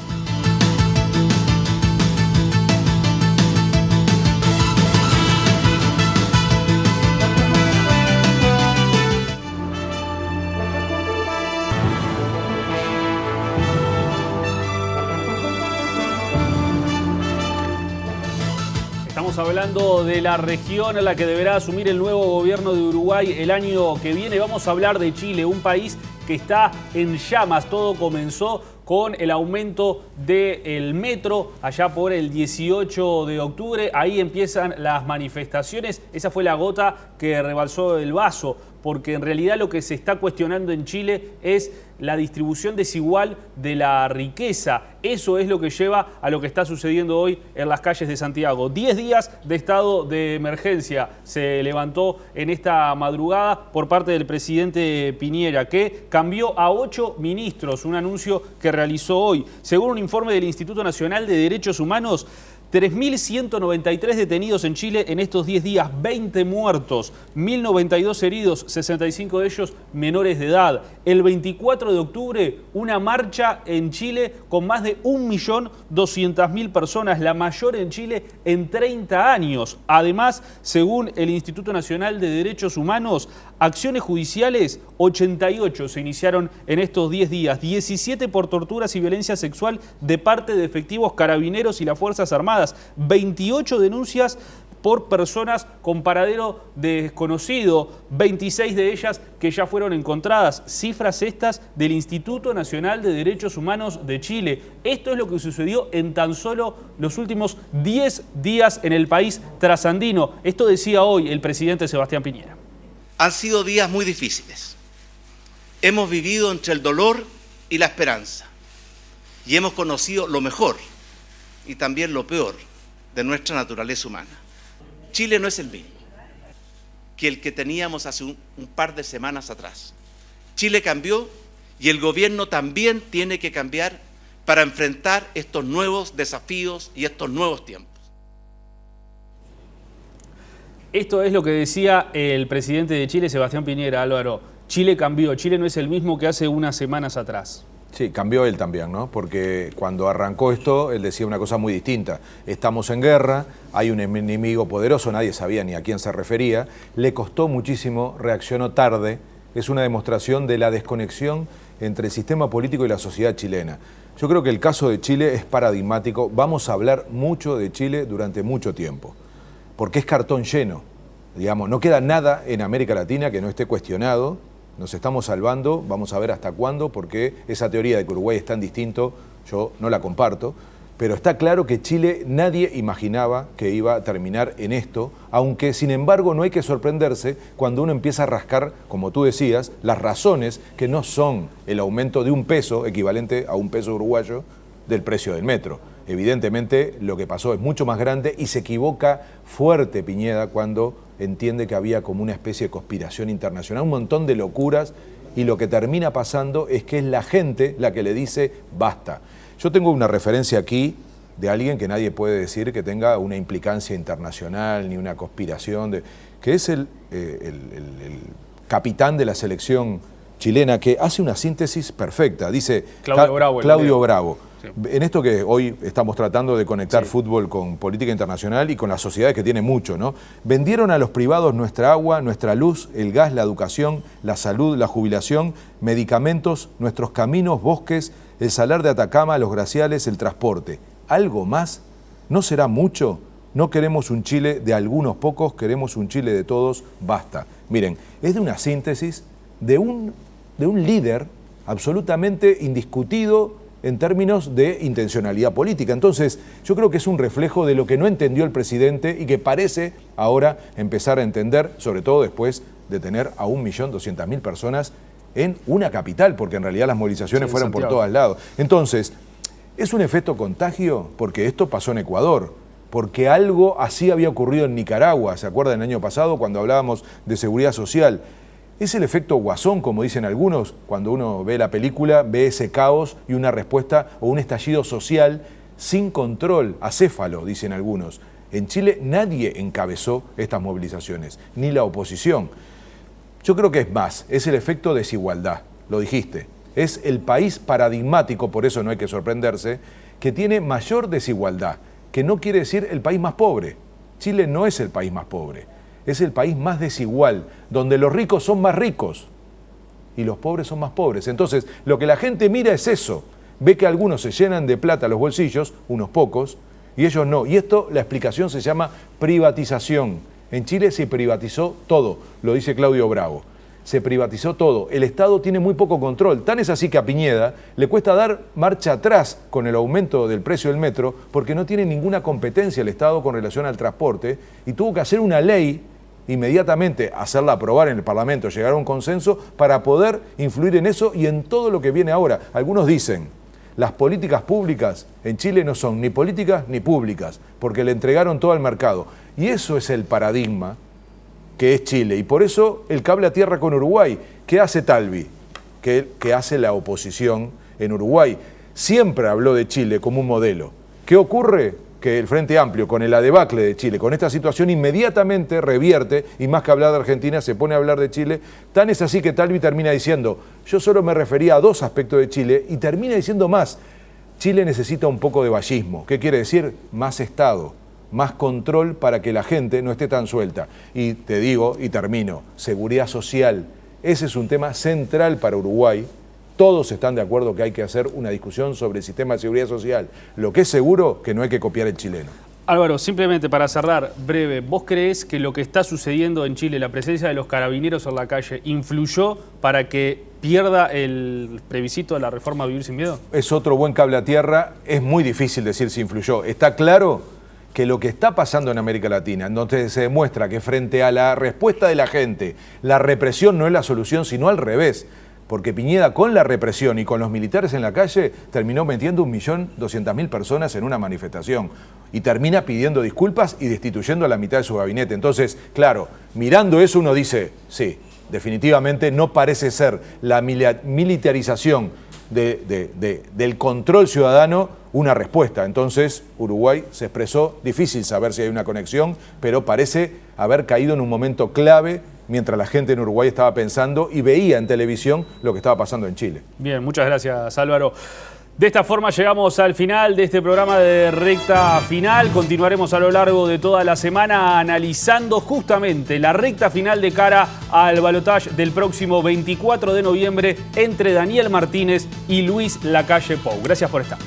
Estamos hablando de la región en la que deberá asumir el nuevo gobierno de Uruguay el año que viene. Vamos a hablar de Chile, un país que está en llamas. Todo comenzó con el aumento del metro allá por el 18 de octubre. Ahí empiezan las manifestaciones. Esa fue la gota que rebalsó el vaso, porque en realidad lo que se está cuestionando en Chile es la distribución desigual de la riqueza. Eso es lo que lleva a lo que está sucediendo hoy en las calles de Santiago. 10 días de estado de emergencia se levantó en esta madrugada por parte del presidente Piñera, que cambió a 8 ministros, un anuncio que realizó hoy. Según un informe del Instituto Nacional de Derechos Humanos, 3.193 detenidos en Chile en estos 10 días, 20 muertos, 1.092 heridos, 65 de ellos menores de edad. El 24 de octubre, una marcha en Chile con más de 1.200.000 personas, la mayor en Chile en 30 años. Además, según el Instituto Nacional de Derechos Humanos, acciones judiciales 88 se iniciaron en estos 10 días, 17 por torturas y violencia sexual de parte de efectivos carabineros y las Fuerzas Armadas, 28 denuncias por personas con paradero desconocido, 26 de ellas que ya fueron encontradas. Cifras estas del Instituto Nacional de Derechos Humanos de Chile. Esto es lo que sucedió en tan solo los últimos 10 días en el país trasandino. Esto decía hoy el presidente Sebastián Piñera. Han sido días muy difíciles. Hemos vivido entre el dolor y la esperanza. Y hemos conocido lo mejor y también lo peor de nuestra naturaleza humana. Chile no es el mismo que el que teníamos hace un par de semanas atrás. Chile cambió y el gobierno también tiene que cambiar para enfrentar estos nuevos desafíos y estos nuevos tiempos. Esto es lo que decía el presidente de Chile, Sebastián Piñera, Álvaro. Chile cambió, Chile no es el mismo que hace unas semanas atrás. Sí, cambió él también, ¿no? Porque cuando arrancó esto, él decía una cosa muy distinta. Estamos en guerra, hay un enemigo poderoso, nadie sabía ni a quién se refería. Le costó muchísimo, reaccionó tarde. Es una demostración de la desconexión entre el sistema político y la sociedad chilena. Yo creo que el caso de Chile es paradigmático. Vamos a hablar mucho de Chile durante mucho tiempo, porque es cartón lleno. Digamos, no queda nada en América Latina que no esté cuestionado. Nos estamos salvando, vamos a ver hasta cuándo, porque esa teoría de que Uruguay es tan distinto, yo no la comparto, pero está claro que Chile nadie imaginaba que iba a terminar en esto, aunque sin embargo no hay que sorprenderse cuando uno empieza a rascar, como tú decías, las razones que no son el aumento de un peso, equivalente a un peso uruguayo, del precio del metro. Evidentemente lo que pasó es mucho más grande y se equivoca fuerte Piñera cuando entiende que había como una especie de conspiración internacional, un montón de locuras, y lo que termina pasando es que es la gente la que le dice basta. Yo tengo una referencia aquí de alguien que nadie puede decir que tenga una implicancia internacional ni una conspiración, que es el capitán de la selección chilena, que hace una síntesis perfecta. Dice Claudio Bravo. Sí. En esto que hoy estamos tratando de conectar fútbol con política internacional y con las sociedades que tiene mucho, ¿no? Vendieron a los privados nuestra agua, nuestra luz, el gas, la educación, la salud, la jubilación, medicamentos, nuestros caminos, bosques, el salar de Atacama, los glaciales, el transporte. ¿Algo más? ¿No será mucho? No queremos un Chile de algunos pocos, queremos un Chile de todos, basta. Miren, es de una síntesis de un líder absolutamente indiscutido en términos de intencionalidad política. Entonces, yo creo que es un reflejo de lo que no entendió el presidente y que parece ahora empezar a entender, sobre todo después de tener a 1.200.000 personas en una capital, porque en realidad las movilizaciones fueron por todos lados. Entonces, ¿es un efecto contagio? Porque esto pasó en Ecuador, porque algo así había ocurrido en Nicaragua, ¿se acuerdan el año pasado cuando hablábamos de seguridad social? Es el efecto Guasón, como dicen algunos, cuando uno ve la película, ve ese caos y una respuesta o un estallido social sin control, acéfalo, dicen algunos. En Chile nadie encabezó estas movilizaciones, ni la oposición. Yo creo que es más, es el efecto desigualdad, lo dijiste. Es el país paradigmático, por eso no hay que sorprenderse, que tiene mayor desigualdad, que no quiere decir el país más pobre. Chile no es el país más pobre. Es el país más desigual, donde los ricos son más ricos y los pobres son más pobres. Entonces, lo que la gente mira es eso. Ve que algunos se llenan de plata los bolsillos, unos pocos, y ellos no. Y esto, la explicación se llama privatización. En Chile se privatizó todo, lo dice Claudio Bravo. Se privatizó todo. El Estado tiene muy poco control. Tan es así que a Piñera le cuesta dar marcha atrás con el aumento del precio del metro porque no tiene ninguna competencia el Estado con relación al transporte y tuvo que hacer una ley inmediatamente, hacerla aprobar en el Parlamento, llegar a un consenso para poder influir en eso y en todo lo que viene ahora. Algunos dicen, las políticas públicas en Chile no son ni políticas ni públicas porque le entregaron todo al mercado. Y eso es el paradigma que es Chile, y por eso el cable a tierra con Uruguay. ¿Qué hace Talvi? ¿Qué hace la oposición en Uruguay? Siempre habló de Chile como un modelo. ¿Qué ocurre? Que el Frente Amplio, con el debacle de Chile, con esta situación inmediatamente revierte, y más que hablar de Argentina, se pone a hablar de Chile. Tan es así que Talvi termina diciendo, yo solo me refería a 2 aspectos de Chile, y termina diciendo más. Chile necesita un poco de vallismo. ¿Qué quiere decir? Más Estado, más control para que la gente no esté tan suelta. Y te digo, y termino, seguridad social. Ese es un tema central para Uruguay. Todos están de acuerdo que hay que hacer una discusión sobre el sistema de seguridad social. Lo que es seguro, que no hay que copiar el chileno. Álvaro, simplemente para cerrar, breve, ¿vos creés que lo que está sucediendo en Chile, la presencia de los carabineros en la calle, influyó para que pierda el plebiscito de la reforma Vivir Sin Miedo? Es otro buen cable a tierra, es muy difícil decir si influyó. Está claro que lo que está pasando en América Latina, en donde se demuestra que frente a la respuesta de la gente, la represión no es la solución, sino al revés. Porque Piñera, con la represión y con los militares en la calle, terminó metiendo 1.200.000 personas en una manifestación y termina pidiendo disculpas y destituyendo a la mitad de su gabinete. Entonces, claro, mirando eso uno dice, sí, definitivamente no parece ser la militarización del control ciudadano una respuesta. Entonces, Uruguay se expresó, difícil saber si hay una conexión, pero parece haber caído en un momento clave mientras la gente en Uruguay estaba pensando y veía en televisión lo que estaba pasando en Chile. Bien, muchas gracias, Álvaro. De esta forma llegamos al final de este programa de Recta Final. Continuaremos a lo largo de toda la semana analizando justamente la recta final de cara al balotaje del próximo 24 de noviembre entre Daniel Martínez y Luis Lacalle Pou. Gracias por estar.